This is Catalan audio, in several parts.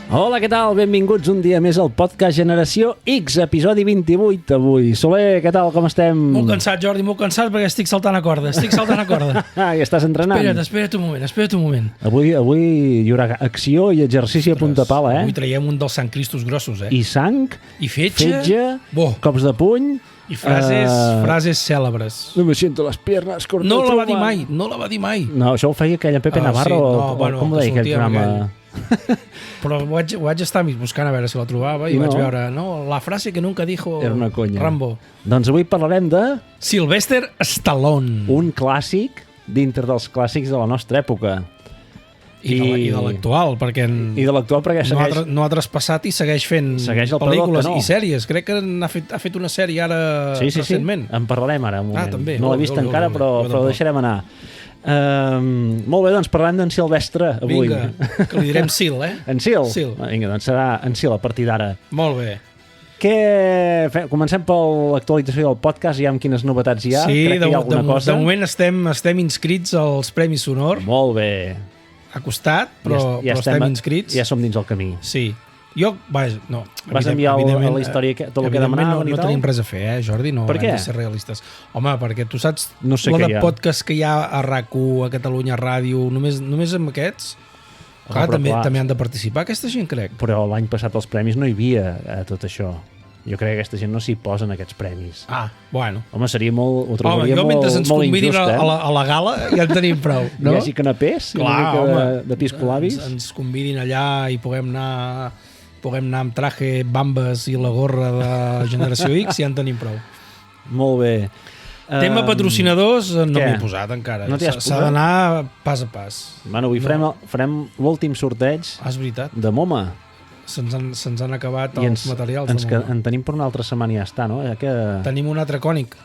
Hola, què tal? Benvinguts un dia més al podcast Generació X, episodi 28 avui. Soler, què tal? Com estem? Molt cansat, Jordi, molt cansat perquè estic saltant a corda. I estàs entrenant? Espera't un moment. Avui hi haurà acció i exercici a punta pala, eh? Avui traiem un dels Sant Cristos grossos, eh? I sang, I fetge, cops de puny... I frases cèlebres. No me siento las piernas cortas. No la va dir mai. No, això ho feia aquell en Pepe Navarro, com ho deia aquell programa? Però ho vaig estar buscant a veure si la trobava i vaig veure, la frase que nunca dijo Rambo. Doncs avui parlarem de... Sylvester Stallone. Un clàssic dintre dels clàssics de la nostra època. I de l'actual, perquè segueix... no ha traspassat i segueix fent pel·lícules i sèries. Crec que ha fet una sèrie ara recentment. Sí, en parlarem ara un moment. També. No l'he vist encara, però ho deixarem anar. Molt bé, doncs parlem d'en Silvestre avui. Vinga, que li direm Sil, eh? En Sil? Vinga, doncs serà en Sil a partir d'ara. Molt bé. Comencem per l'actualització del podcast, ja amb quines novetats hi ha. Sí, crec que hi ha alguna cosa. De moment estem inscrits als Premis Sonor. Molt bé. Ha costat, però estem inscrits. Ja som dins el camí. Sí. Vas enviar a la història tot el que demanaven i tal? No tenim res a fer, Jordi? No, per què? Hem de ser realistes. Home, perquè tu saps de podcast que hi ha a RAC1, a Catalunya Ràdio, només amb aquests? Clar, també han de participar aquesta gent, crec. Però l'any passat els premis no hi havia tot això. Jo crec que aquesta gent no s'hi posa en aquests premis. Bueno. Home, seria molt... Ho trobaria mentre ens convidin a la gala ja en tenim prou, no? Hi hagi canapés, de piscolabis. Ens convidin allà i puguem anar amb traje, bambes i la gorra de Generació X, ja en tenim prou. Molt bé. Tema patrocinadors no m'he posat encara. S'ha d'anar pas a pas. Bueno, avui farem l'últim sorteig de MoMA. Se'ns han acabat els materials. En tenim per una altra setmana i ja està, no? Tenim un altre cònic.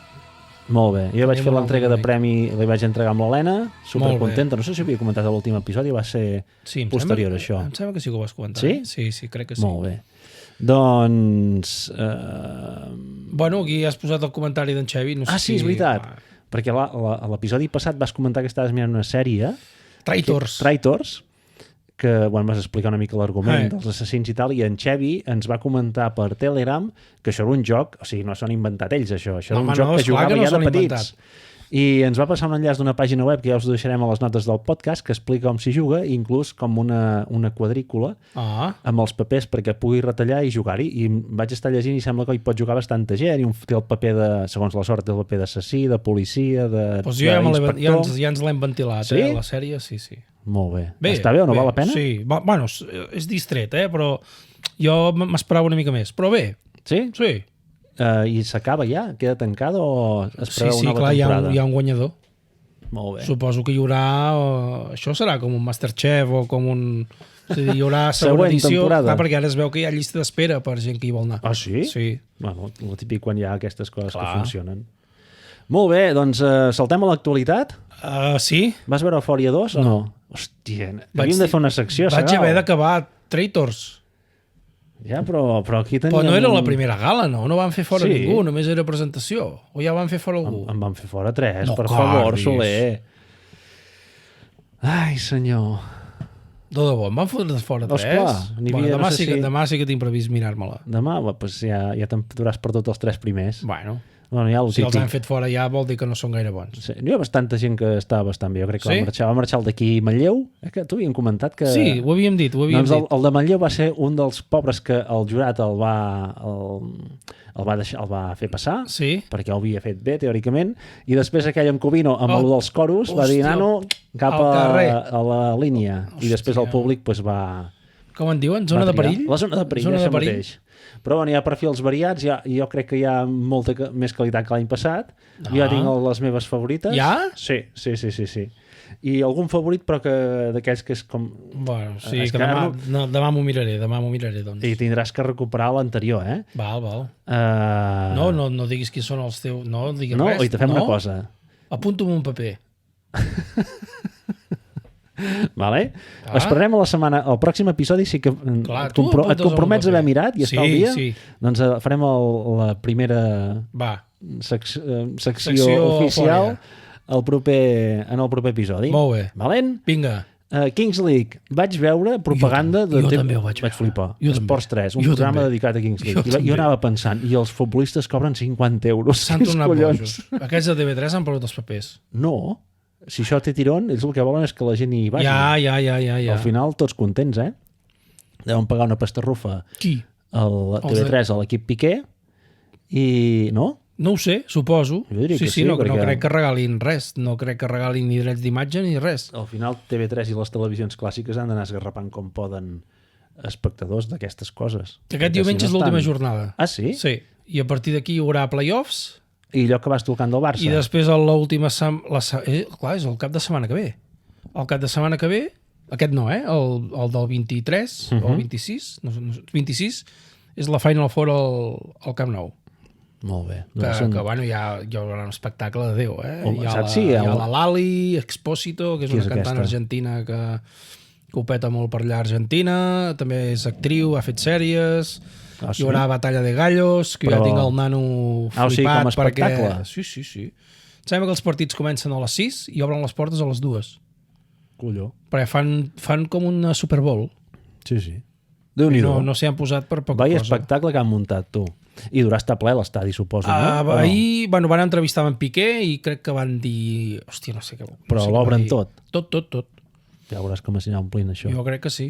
Molt bé. Jo vaig fer l'entrega de premi, li vaig entregar amb l'Helena, supercontenta. No sé si havia comentat a l'últim episodi, va ser posterior a això. Em sembla que sí que ho vas comentar. Sí? Sí, crec que sí. Molt bé. Doncs... Bueno, aquí has posat el comentari d'en Xevi. Sí, és veritat. Perquè a l'episodi passat vas comentar que estaves mirant una sèrie... Traitors, que vas explicar una mica l'argument dels assassins i tal, i en Xevi ens va comentar per Telegram que això era un joc, o sigui, no s'han inventat ells això era un joc que jugava ja de petits. I ens va passar un enllaç d'una pàgina web que ja us deixarem a les notes del podcast, que explica com s'hi juga, inclús com una quadrícula amb els papers perquè pugui retallar i jugar-hi. I vaig estar llegint i sembla que hi pot jugar bastanta gent. I té el paper de, segons la sort, té el paper d'assassí, de policia, d'inspector. Ja ens l'hem ventilat, la sèrie, sí. Molt bé. Està bé o no val la pena? Sí, bueno, és distret, però jo m'esperava una mica més. Però bé. Sí? Sí. I s'acaba ja? Queda tancada o es preveu una nova temporada? Hi ha un guanyador. Molt bé. Suposo que hi haurà... Això serà com un Masterchef o com un... És a dir, hi haurà segona edició. Perquè ara es veu que hi ha llista d'espera per gent que hi vol anar. Ah, sí? Sí. Bueno, el típic quan hi ha aquestes coses que funcionen. Molt bé, doncs saltem a l'actualitat? Sí. Vas veure Euphoria 2 o no? Hòstia, havíem de fer una secció. Vaig haver d'acabar Traitors. Ja, però aquí teníem... Però no era la primera gala, no? No van fer fora ningú, només era presentació. O ja van fer fora algú? En van fer fora 3, per favor, Soler. Ai, senyor. De debò, em van fotre fora 3? Esclar. Demà sí que tinc previst mirar-me-la. Demà? Doncs ja t'empaduràs per tots els 3 primers. Bueno, si els han fet fora ja vol dir que no són gaire bons. Sí, hi ha bastanta gent que estava bastant bé. Jo crec que va marxar el d'aquí Manlleu. Que tu havíem comentat que... Sí, ho havíem dit. Doncs el de Manlleu va ser un dels pobres que el jurat el va fer passar, perquè ho havia fet bé, teòricament, i després aquell en Covino, amb el dels coros, va dir, nano, cap a la línia. I després el públic va... Com en diuen? Zona de perill? La zona de perill, això mateix. Però hi ha perfils variats, jo crec que hi ha molta més qualitat que l'any passat. Jo tinc les meves favorites. Ja? Sí. I algun favorit, però d'aquells que és com... Bueno, sí, que demà m'ho miraré, doncs. I tindràs que recuperar l'anterior, eh? Val. No diguis qui són els teus... No diguis res. No, i te fem una cosa. Apunto-m'ho un paper. Vale? Esperarem a la setmana, al pròxim episodi sí que et compromets a haver mirat i estar al dia, doncs farem la primera secció oficial en el proper episodi. Molt bé. Valent? Vinga. Kings League. Vaig veure propaganda jo també ho vaig flipar. Esports 3, un programa dedicat a Kings League. Jo anava pensant, i els futbolistes cobren 50 euros. S'han tornat bojos. Aquests de TV3 han perdut els papers. No. Si això té tirón, ells el que volen és que la gent hi vagi. Ja. Al final, tots contents, Deuen pagar una pastarrufa. Qui? TV3 a l'equip Piqué. I... No? No ho sé, suposo. Jo diria que sí, no, perquè... no crec que regalin res. No crec que regalin ni drets d'imatge ni res. Al final TV3 i les televisions clàssiques han d'anar esgarrapant com poden espectadors d'aquestes coses. Aquest diumenge és l'última jornada. Ah, sí? Sí. I a partir d'aquí hi haurà playoffs. I allò que vas tocant del Barça. I després l'última... Clar, és el cap de setmana que ve. El cap de setmana que ve, aquest no, el del 23 o el 26, 26, és la Final Four al Camp Nou. Molt bé. Que bueno, hi haurà un espectacle de Déu, Saps hi ha la Lali Expósito, que és una cantant argentina que ho peta molt per allà a Argentina, també és actriu, ha fet sèries, hi haurà Batalla de Gallos, que ja tinc el nano flipat. O sigui, com a espectacle? Sí. Sembla que els partits comencen a les 6 i obren les portes a les 2. Colló. Perquè fan com una Super Bowl. Sí. Déu-n'hi-do. No s'hi han posat per poca cosa. Espectacle que han muntat, tu. I durà estar ple l'estadi, suposo, no? Ahir van entrevistar en Piqué i crec que van dir... Hòstia, no sé què... Però l'obren tot? Tot. Ja veuràs com s'anirà omplint, això. Jo crec que sí.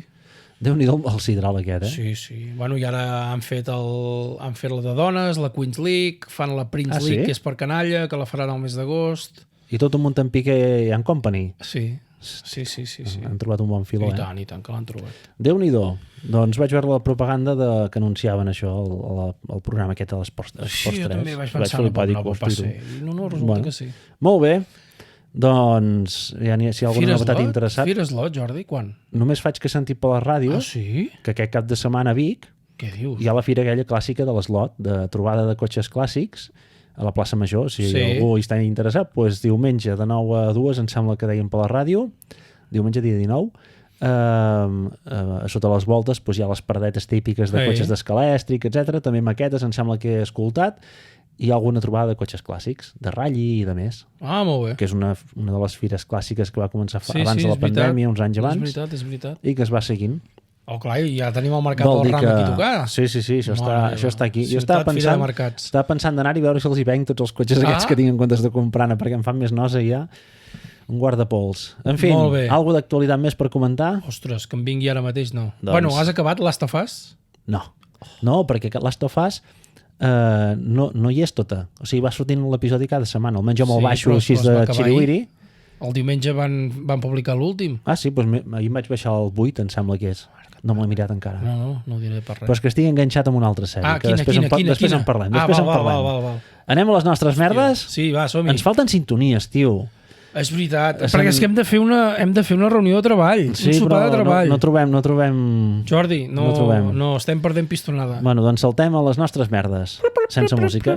Déu-n'hi-do el sidral aquest, Sí. Bueno, i ara han fet la de dones, la Queens League, fan la Prince League, que és per canalla, que la faran al mes d'agost. I tot un munt en Piqué and Company? Sí. Han trobat un bon filó, I tant, que l'han trobat. Déu-n'hi-do. Doncs vaig veure la propaganda que anunciaven això, el programa aquest de l'Esports 3. Sí, jo també vaig pensar, no pot ser. No, resulta que sí. Molt bé. Doncs, si hi ha alguna novetat interessant... Fires Lot, Jordi, quan? Només faig que sentir per la ràdio que aquest cap de setmana a Vic hi ha la fira aquella clàssica de l'Slot, de trobada de cotxes clàssics, a la plaça Major. Si algú hi està interessat, doncs diumenge de 9 a 2, em sembla que deien per la ràdio, diumenge dia 19, sota les voltes hi ha les paradetes típiques de cotxes d'escalèstric, etc. També maquetes, em sembla que he escoltat, i hi ha alguna trobada de cotxes clàssics, de ratll i de més. Molt bé. Que és una de les fires clàssiques que va començar abans de la pandèmia, uns anys abans, és veritat. I que es va seguint. Clar, ja tenim el mercat del ram aquí tocat. Sí, això està aquí. Jo estava pensant d'anar-hi a veure si els hi venc tots els cotxes aquests que tinc en comptes de comprar-ne, perquè em fan més nosa ja. Un guardapols. En fi, alguna d'actualitat més per comentar? Ostres, que em vingui ara mateix, no. Bueno, has acabat Last of Us? No, perquè Last of Us no hi és tota. O sigui, va sortint l'episodi cada setmana, almenys jo me'l baixo així de xiriuiri. El diumenge van publicar l'últim. Sí, doncs ahir em vaig baixar el 8, em sembla que és. No me l'he mirat encara. No ho diré per res. Però és que estic enganxat amb una altra sèrie. Després en parlem. Val. Anem a les nostres merdes? Sí, va, som-hi. Ens falten sintonies, tio. És veritat, perquè és que hem de fer una reunió de treball, un sopar de treball. No trobem... Jordi, no estem perdent pistonada. Bueno, doncs saltem a les nostres merdes, sense música.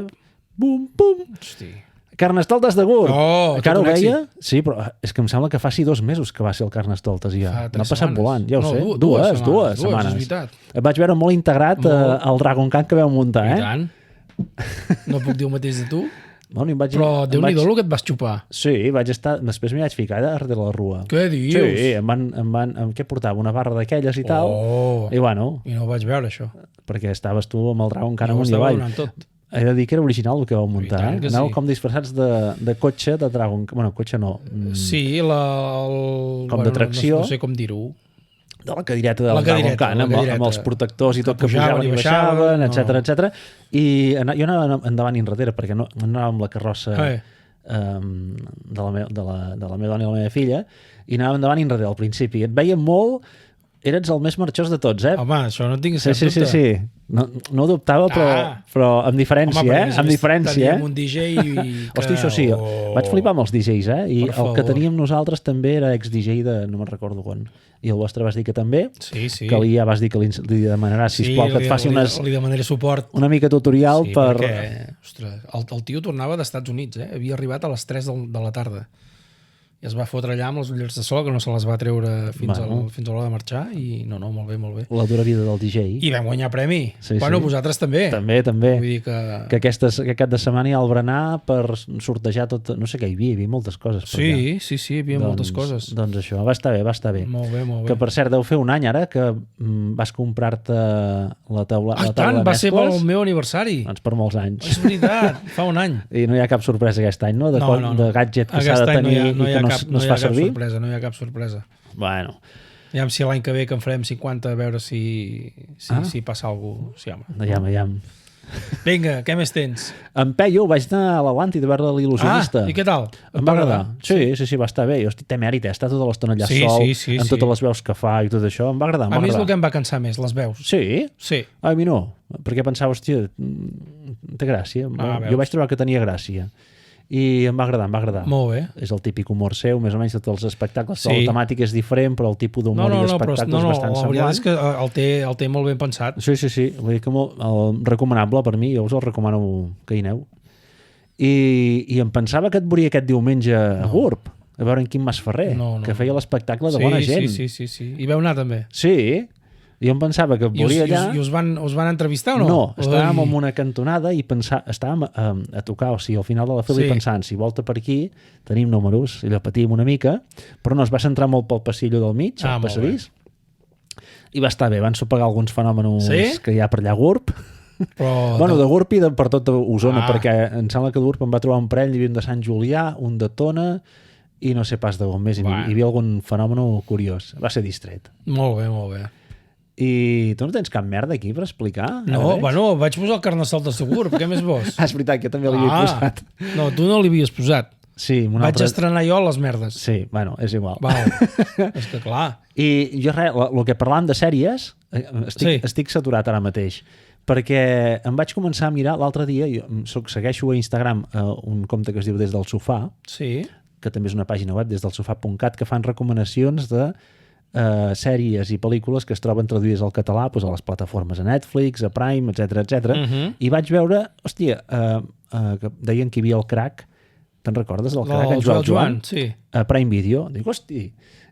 Bum, bum. Hosti. Carnestoltes de Gurb. Encara ho veia? Sí, però és que em sembla que fa 2 mesos que va ser el Carnestoltes ja. N'ha passat volant, ja ho sé. Dues setmanes. És veritat. Et vaig veure molt integrat al Dragon Khan que veu muntar, I tant. No puc dir el mateix de tu. Bueno, però Déu-n'hi-do el que et vas xupar. Sí, vaig estar... Després m'hi vaig ficar darrere la rua. Què dius? Sí, què portava? Una barra d'aquelles i tal. I bueno... I no ho vaig veure, això. Perquè estaves tu amb el Dragon Khan amunt i avall. He de dir que era original el que vau muntar. Anàveu com disfressats de cotxe de Dragon Khan. Bueno, cotxe no. Sí, com de tracció. No sé com dir-ho. De la cadireta de Dragon Khan, amb els protectors i tot que pujaven i baixaven, etc. I jo anava endavant i enrere, perquè no anava amb la carrossa de la meva dona i la meva filla, i anava endavant i enrere al principi. Et veia molt... Eres el més marxós de tots, Home, això no tinc cap dubte. Sí. No ho dubtava, però amb diferència, amb diferència. Teníem un DJ i... Hòstia, això sí, vaig flipar amb els DJs, I el que teníem nosaltres també era ex-DJ de no me'n recordo quan. I el vostre vas dir que també. Sí. Que ja vas dir que li demanaràs, sisplau, que et faci li demanaré suport. Una mica tutorial per... Sí, perquè, ostres, el tio tornava d'Estats Units, Havia arribat a les 3 de la tarda. I es va fotre allà amb els ullers de sol, que no se les va treure fins a l'hora de marxar, i no, molt bé, molt bé. La dura vida del DJ. I vam guanyar premi. Bueno, vosaltres també. També. Vull dir que aquest cap de setmana hi ha el berenar per sortejar tot... No sé què hi havia moltes coses. Sí, hi havia moltes coses. Doncs això, va estar bé. Molt bé. Que per cert, deu fer un any ara que vas comprar-te la taula de mescles. Va ser pel meu aniversari. Doncs per molts anys. És veritat, fa un any. I no hi ha cap sorpresa aquest any, no? De gadget que s'ha de tenir i que no es fa servir. No hi ha cap sorpresa. Bueno. Aviam si l'any que ve que en farem 50 a veure si passa alguna cosa. Sí, Aviam. Vinga, què més tens? En Peyu vaig anar a l'Atlàntida a veure l'il·lusionista. I què tal? Em va agradar. Sí, va estar bé. Jo té mèrit, està tota l'estona allà sol, amb totes les veus que fa i tot això. Em va agradar. A mi és el que em va cansar més, les veus. Sí? Sí. A mi no, perquè pensava, hòstia, té gràcia. Jo vaig trobar que tenia gràcia. I em va agradar. Molt bé. És el típic humor seu, més o menys tots els espectacles. La temàtica és diferent, però el tipus d'humor i d'espectacles és bastant semblant. La veritat és que el té molt ben pensat. Sí. Vull dir que recomanable per mi, jo us el recomano que hi aneu. I em pensava que et veuria aquest diumenge a Gurb, a veure en Quim Masferrer, que feia l'espectacle de bona gent. Sí. I veu anar també. Sí. Jo em pensava que volia allà... I us van entrevistar o no? No, estàvem en una cantonada i estàvem a tocar, o sigui, al final de la fila i pensant, si volta per aquí, tenim números, i allò patíem una mica, però no, es va centrar molt pel passillo del mig, al passadís, i va estar bé, van sopegar alguns fenòmenos que hi ha per allà a Gurb. Bueno, de Gurb i per tot Osona, perquè em sembla que a Gurb em va trobar un parell, hi havia un de Sant Julià, un de Tona, i no sé pas d'on més, hi havia algun fenomen curiós. Va ser distret. Molt bé. I tu no tens cap merda aquí per explicar? No, vaig posar el Carnestoltes de Gurb, què més vols? És veritat, que també l'havia posat. No, tu no l'havies posat. Sí, vaig estrenar jo les merdes. Sí, bueno, és igual. És que clar. I jo el que parlàvem de sèries, estic saturat ara mateix, perquè em vaig començar a mirar l'altre dia, segueixo a Instagram un compte que es diu Des del Sofà, que també és una pàgina web, desdelsofà.cat, que fan recomanacions de sèries i pel·lícules que es troben traduïdes al català a les plataformes, a Netflix, a Prime, etc. I vaig veure, hòstia, que deien que hi havia el Crac. Te'n recordes del Crac? El Joan, sí. A Prime Video. Dic, hosti,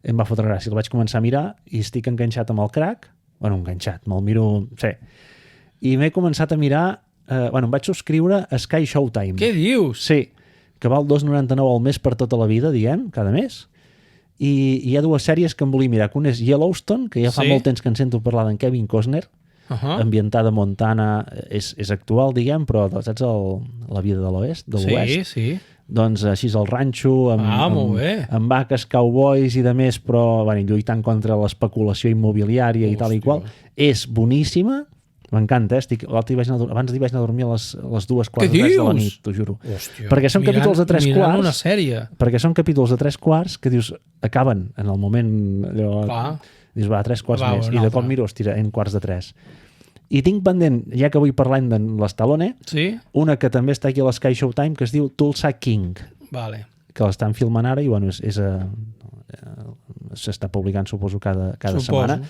em va fotre gràcia. El vaig començar a mirar i estic enganxat amb el Crac. Bueno, enganxat, me'l miro... Sí. I m'he començat a mirar... em vaig subscriure a Sky Showtime. Què dius? Sí, que val $2,99 al mes per tota la vida, diguem, cada mes. I hi ha dues sèries que em volia mirar, que una és Yellowstone, que ja fa molt temps que en sento parlar d'en Kevin Costner, ambientada a Montana, és actual, diguem, però saps la vida de l'oest, de l'oest? Sí. Doncs així és el ranxo, amb vaques, cowboys i de més, però lluitant contra l'especulació immobiliària i tal i qual. És boníssima, m'encanta, abans d'hi vaig anar a dormir a les 2:15 de la nit, t'ho juro. Hòstia, perquè són capítols de 3 quarts. Una sèrie. Perquè són capítols de 3 quarts que dius, acaben en el moment allò... Dius, 3 quarts més. I de cop miro, hòstia, en quarts de 3. I tinc pendent, ja que avui parlem de l'Stallone, una que també està aquí a l'Sky Showtime, que es diu Tulsa King. Que l'estan filmant ara i s'està publicant, suposo, cada setmana.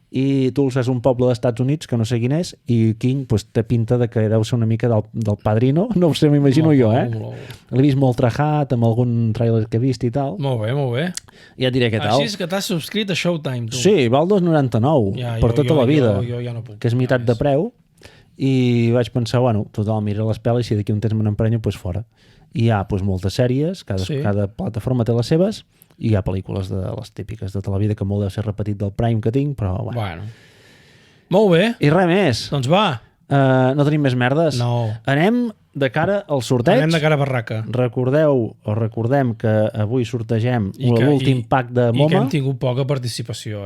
I Tulsa és un poble dels Estats Units que no sé quin és, i King té pinta de que deu ser una mica del Padrino, no ho sé, m'imagino jo, l'he vist molt trajat amb algun tràiler que he vist i tal. Molt bé. Ja et diré què tal. Així és que t'has subscrit a Showtime, tu. Sí, val $2,99 per tota la vida, que és meitat de preu, i vaig pensar, total, mira les pel·lis, si d'aquí un temps me n'emprenyo, fora. I hi ha moltes sèries, cada plataforma té les seves, i hi ha pel·lícules de les típiques de tota la vida, que molt deu ser repetit del Prime que tinc, però bueno. Molt bé. I res més. Doncs va. No tenim més merdes. No. Anem de cara al sorteig. Anem de cara a barraca. Recordem que avui sortegem l'últim pack de Moma. I que hem tingut poca participació,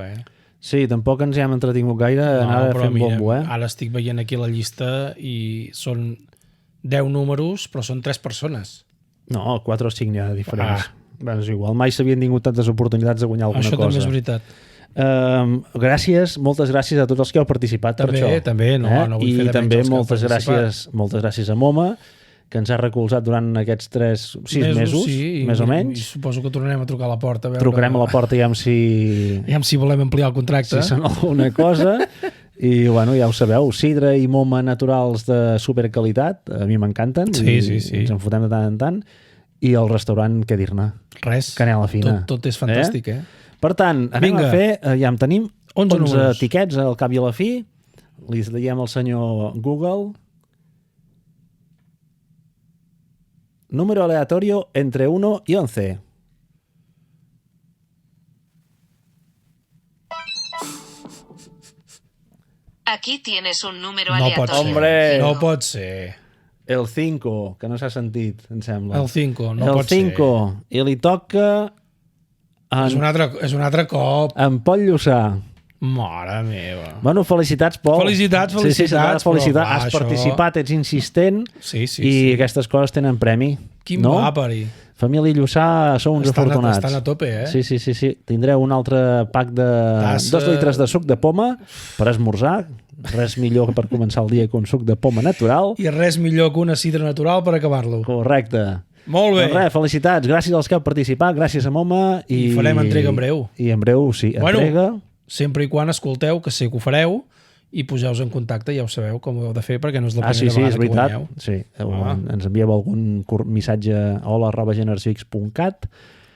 Sí, tampoc ens hi hem entretingut gaire anar fent bombo, Ara estic veient aquí la llista i són 10 números, però són 3 persones. No, 4 o 5 n'hi ha diferents. És igual, mai s'havien tingut tantes oportunitats de guanyar alguna cosa. Això també és veritat. Moltes gràcies a tots els que heu participat per això. També, no vull fer de menys. I també moltes gràcies a Moma, que ens ha recolzat durant aquests 6 mesos, més o menys. I suposo que tornarem a trucar a la porta. Trucarem a la porta i si volem ampliar el contracte. Si són alguna cosa. I, ja ho sabeu, sidra i Moma naturals de superqualitat, a mi m'encanten. Sí. Ens en fotem de tant en tant. i el restaurant, què dir-ne? Res. Canela fina. Tot és fantàstic, Per tant, anem a fer, ja en tenim 11 tiquets al cap i a la fi. Li diem al senyor Google. Número aleatorio entre 1 y 11. Aquí tienes un número aleatorio. Hombre, no pot ser. El 5, que no s'ha sentit, em sembla. El 5, no pot ser. El 5, i li toca... És un altre cop. En Pol Lluçà. Mare meva. Bueno, felicitats, Pol. Felicitats. Sí, has participat, ets insistent sí. Aquestes coses tenen premi. Quin va parir. Família Lluçà, sou uns afortunats. Estan a tope, Sí. Tindreu un altre pack de 2 litres de suc de poma per esmorzar. Res millor que per començar el dia que un suc de poma natural. I res millor que una sidra natural per acabar-lo. Correcte. Molt bé. Doncs res, felicitats. Gràcies als que heu participat, gràcies a Moma. I farem entrega en breu. I en breu, sí, entrega. Sempre i quan escolteu, que sé que ho fareu, i poseu-vos en contacte, ja ho sabeu com ho heu de fer, perquè no és la primera vegada que guanyeu. Sí, ens envieu algun missatge a hola@genersfix.cat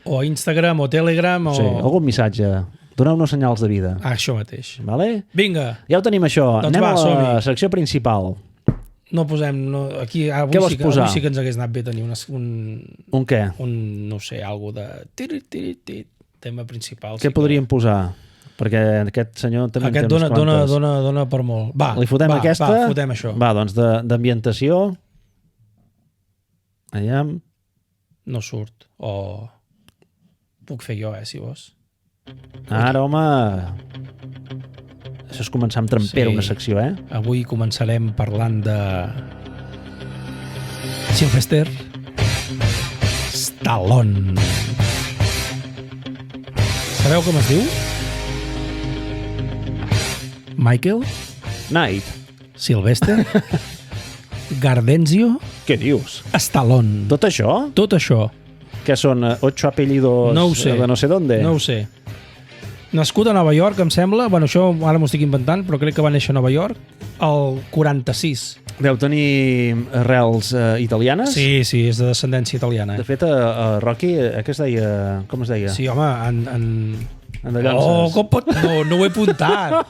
o a Instagram o Telegram o... Sí, algun missatge. Doneu-nos senyals de vida. Això mateix. Vale? Vinga. Ja ho tenim, això. Doncs anem a la secció principal. No posem... Aquí, avui sí que ens hagués anat bé tenir un què? No sé, algo de... tema principal. Què podríem posar? Perquè aquest senyor també en té unes quantes. Dona per molt. Va, li fotem aquesta? Va, fotem això. Va, doncs d'ambientació. Aviam. No surt. O... Puc fer jo, si vols. Ara, home... Això és començar amb trempera, una secció, Avui començarem parlant de... Sylvester Stallone. Sabeu com es diu? Michael Knight, Sylvester Gardenzio. Què dius? Stallone. Tot això? Tot això. Que són 8 apellidos de no sé dónde? No ho sé. Nascut a Nova York, em sembla. Bueno, això ara m'ho estic inventant, però crec que va néixer a Nova York el 46. Deu tenir arrels italianes? Sí, és de descendència italiana. De fet, a Rocky, què es deia? Com es deia? Sí, home, en Oh, com pot? No ho he apuntat.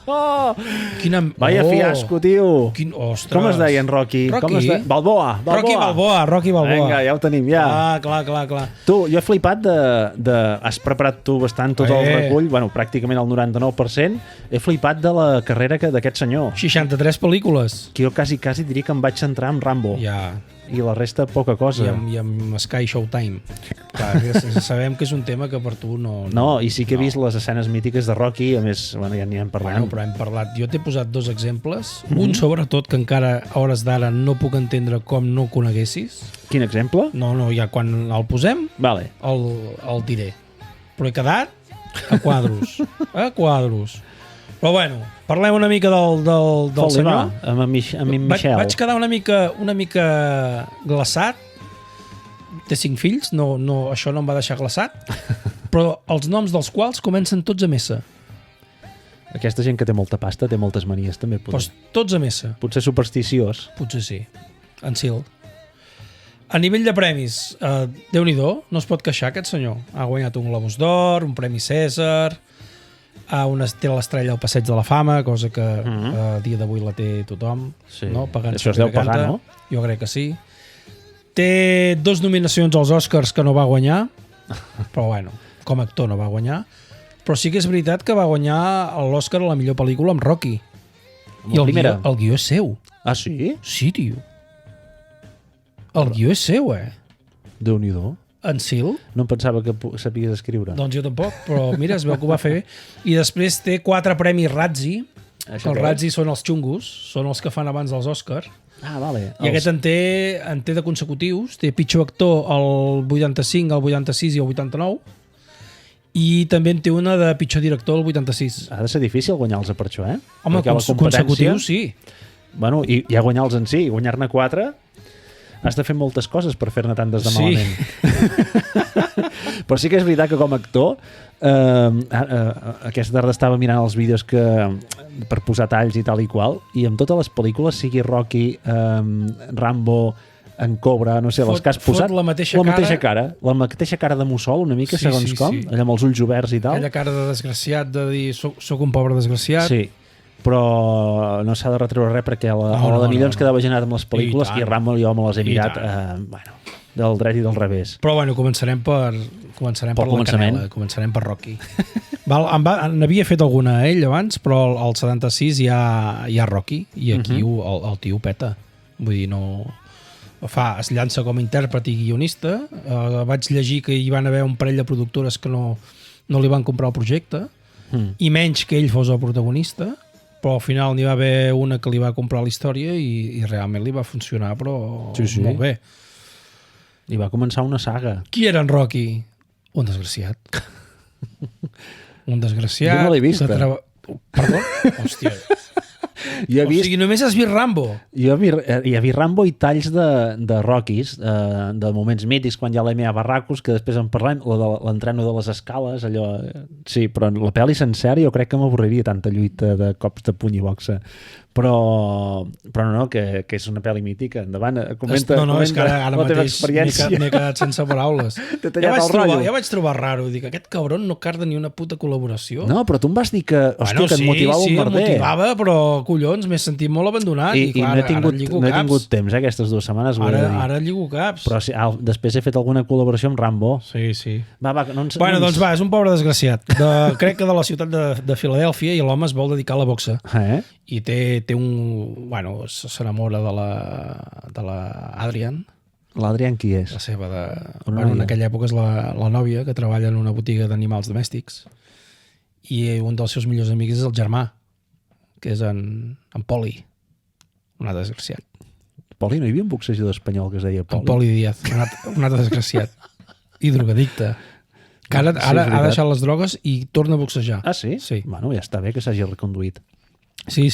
Vaya fiasco, tio. Ostres. Com es deia en Rocky? Balboa. Rocky Balboa. Vinga, ja ho tenim, ja. Clar. Tu, jo he flipat has preparat tu bastant tot el recull, bueno, pràcticament el 99%. He flipat de la carrera d'aquest senyor. 63 pel·lícules. Que jo quasi diria que em vaig centrar en Rambo. Ja. I la resta poca cosa. I amb Sky Showtime. Clar, sabem que és un tema que per tu no... No, i sí que he vist les escenes mítiques de Rocky, a més, bueno, ja n'hi hem parlat. Bueno, però hem parlat. Jo t'he posat 2 exemples. Un, sobretot, que encara a hores d'ara no puc entendre com no ho coneguessis. Quin exemple? No, ja quan el posem, vale. el diré. Però he quedat a quadros. Però bueno, parlem una mica del senyor. Amb en Michel. Vaig quedar una mica glaçat. Té 5 fills, això no em va deixar glaçat, però els noms dels quals comencen tots amb S. Aquesta gent que té molta pasta té moltes manies, també. Pues tots amb S. Potser supersticiós. Potser sí. En Sil. A nivell de premis, Déu-n'hi-do, no es pot queixar aquest senyor. Ha guanyat un Globus d'Or, un Premi Cèsar, té l'estrella al Passeig de la Fama, cosa que a dia d'avui la té tothom. Sí. No? Això es deu pagar, no? Jo crec que sí. Té 2 nominacions als Oscars que no va guanyar, però bueno, com a actor no va guanyar. Però sí que és veritat que va guanyar l'Oscar a la millor pel·lícula amb Rocky. I el guió és seu. Ah, sí? Sí, tio. El guió és seu, Déu-n'hi-do. En Sil? No em pensava que sapies escriure. Doncs jo tampoc, però mira, es veu que ho va fer bé. I després té 4 premis Razzie. Els Razzie són els xungos, són els que fan abans dels Oscars. Ah, vale. I aquest en té de consecutius. Té pitjor actor el 85, el 86 i el 89. I també en té una de pitjor director el 86. Ha de ser difícil guanyar-los per això, Home, consecutius sí. Bueno, i ja guanyar-los en si, guanyar-ne 4... Has de fer moltes coses per fer-ne tantes de malament. Però sí que és veritat que com a actor aquesta tarda estava mirant els vídeos per posar talls i tal i qual, i amb totes les pel·lícules, sigui Rocky, Rambo, en Cobra, no sé, les que has posat. La mateixa cara. La mateixa cara de mussol, una mica, segons com, allà amb els ulls oberts i tal. Aquella cara de desgraciat, de dir, soc un pobre desgraciat. Sí, però no s'ha de retreure res perquè la de Millons quedava generat amb les pel·lícules i Rambo jo me les he mirat, del dret i del revés. Però bueno, començarem per la canela, començarem per Rocky. N'havia fet alguna ell abans, però al 76 hi ha Rocky, i aquí el tio peta. Vull dir, no... es llança com a intèrpret i guionista. Vaig llegir que hi van haver un parell de productores que no li van comprar el projecte, i menys que ell fos el protagonista, però al final n'hi va haver una que li va comprar la història i realment li va funcionar, però molt bé. I va començar una saga. Qui era en Rocky? Un desgraciat. Un desgraciat. Jo no l'he vist. Perdó? Hòstia. O sigui, només has vist Rambo. Jo he vist Rambo i talls de Rockies, de moments mítics, quan hi ha l'M.A. Barracos, que després en parlem, l'entreno de les escales, allò... Sí, però la pel·li sencera jo crec que m'avorriria tanta lluita de cops de puny i boxa. Però no, que és una pel·li mítica. Endavant, comenta és que ara mateix m'he quedat sense paraules. Ja vaig trobar raro. Dic, aquest cabron no carda ni una puta col·laboració. No, però tu em vas dir que, hòstia, que et motivava un merder. Sí, em motivava, però collons, m'he sentit molt abandonat. I no he tingut temps, aquestes 2 setmanes. Ara lligo caps. Però després he fet alguna col·laboració amb Rambo. Sí. Doncs és un pobre desgraciat. Crec que de la ciutat de Filadèlfia, i l'home es vol dedicar a la boxa. I té un... Bueno, s'enamora de la Adrian. L'Adrian qui és? La seva de... en aquella època és la nòvia, que treballa en una botiga d'animals domèstics. I un dels seus millors amics és el germà, que és en Poli. Un altre desgraciat. Poli? No hi havia un boxejador espanyol que es deia Poli? En Poli Díaz, un altre desgraciat. I drogadicte. Que ara ha deixat les drogues i torna a boxejar. Ah, sí? Sí. Bueno, ja està bé que s'hagi reconduït. Sí.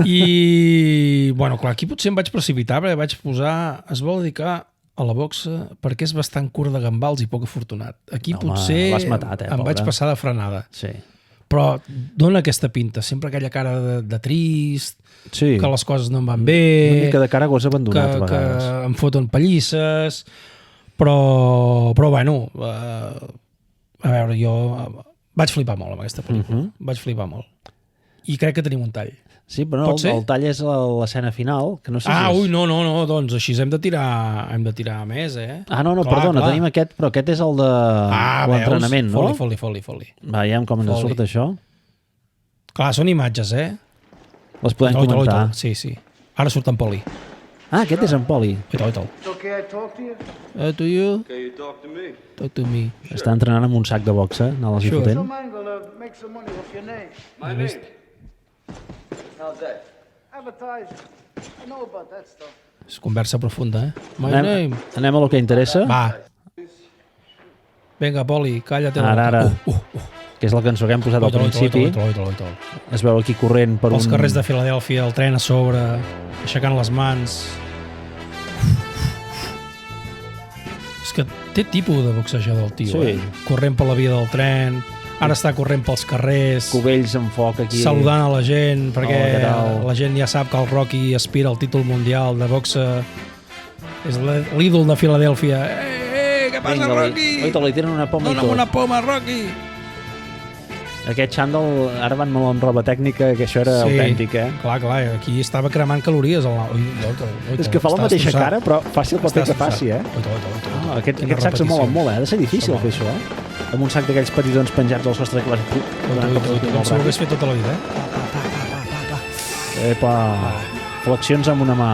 I, bueno, clar, aquí potser em vaig precipitar, perquè vaig posar... Es vol dedicar a la boxa perquè és bastant curt de gambals i poc afortunat. Aquí potser l'has matat, em vaig passar de frenada. Sí. Però dona aquesta pinta, sempre aquella cara de trist, que les coses no em van bé... Una mica de cara gos abandonat, a vegades. Que em foten pallisses... Però bueno, a veure, jo vaig flipar molt amb aquesta pel·lícula. Vaig flipar molt. I crec que tenim un tall. Sí, però no, el tall és l'escena final, que no sé no, doncs així hem de tirar més, eh? No, perdona, tenim aquest, però aquest és el de l'entrenament, no? Foli. Veiem com ens surt això. Clar, són imatges, eh? Les podem comentar. Sí. Ara surt en Poli. Aquest és en Poli. Oitol. Okay, I talk to you? To you? Okay, you talk to me. Talk to me. Està entrenant amb un sac de boxa, anar-les fotent. Some angle to make some money off your name. My name? How's that? Advertising. I know about that stuff. És conversa profunda, eh? My name. Anem a lo que interessa. Va. Vinga, Poli, calla't. Ara. Que és la cançó que hem posat al principi. Es veu aquí corrent per els carrers de Filadèlfia, el tren a sobre, aixecant les mans. És que té tipus de boxejador el tio, corrent per la via del tren, ara està corrent pels carrers, cubells en foc aquí, saludant a la gent, perquè la gent ja sap que el Rocky aspira al títol mundial de boxa, és l'ídol de Filadèlfia. Què passa, Rocky? Li tenen una poma i tot. Dóna'm una poma, Rocky! Aquest xandall, ara van molt amb roba tècnica, que això era autèntic, eh? Clar, aquí estava cremant calories. És que fa la mateixa cara, però fàcil paper que faci, eh? Aquests sacs es mouen molt, eh? Ha de ser difícil fer això, eh? Amb un sac d'aquells petitons penjats al sostre que vas... Com s'ho hagués fet tota la vida, eh? Epa, flexions amb una mà.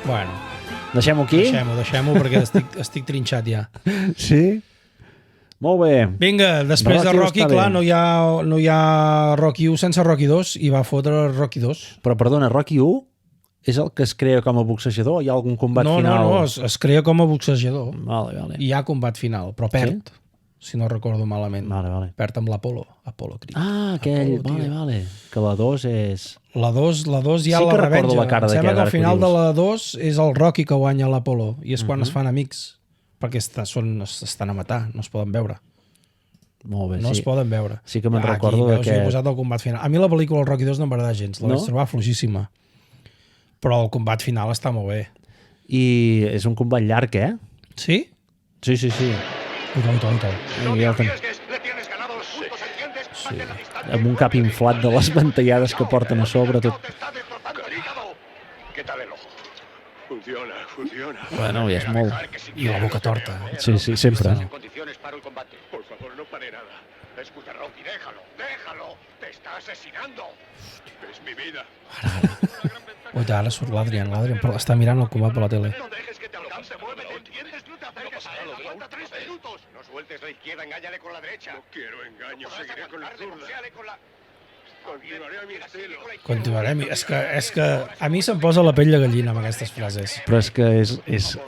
Bueno. Deixem-ho aquí? Deixem-ho perquè estic trinxat ja. Sí? Molt bé. Vinga, després de Rocky, clar, no hi ha Rocky 1 sense Rocky 2 i va fotre Rocky 2. Però perdona, Rocky 1 és el que es crea com a boxejador o hi ha algun combat final? No, es crea com a boxejador. Vale. I hi ha combat final, però perd, si no recordo malament. Vale. Perd amb l'Apolo Creed. Aquell, vale. Que la 2 és... La 2 ja la revenja. Em sembla que al final de la 2 és el Rocky que guanya l'Apolo i és quan es fan amics. Perquè estan a matar, no es poden veure. Molt bé, no es poden veure. Sí que me'n recordo que... He posat el combat final. A mi la pel·lícula el Rocky 2 no em va agradar gens, la vaig trobar fluixíssima. Però el combat final està molt bé. I és un combat llarg, Sí? Sí. Uita. Sí. Amb un cap inflat de les ventallades que porten a sobre. Tot. ¿Qué tal el ojo? Funciona. Bueno, ja és molt... I la boca torta. Sí, sempre. En condiciones para el combate. Por favor, no pare nada. Escucha, Rocky, déjalo. Te está asesinando. Es mi vida. Uita, ara surt l'Adrian està mirant el combat per la tele. No dejes que te alcance. Muévete, ¿entiendes? No te acerques a él. Aguanta 3 minutos. No sueltes la izquierda, engáñale con la derecha. No quiero engaños, seguiré con la zurda. Continuaré a mi estilo. És que a mi se'm posa la pell de gallina amb aquestes frases. Però és que és...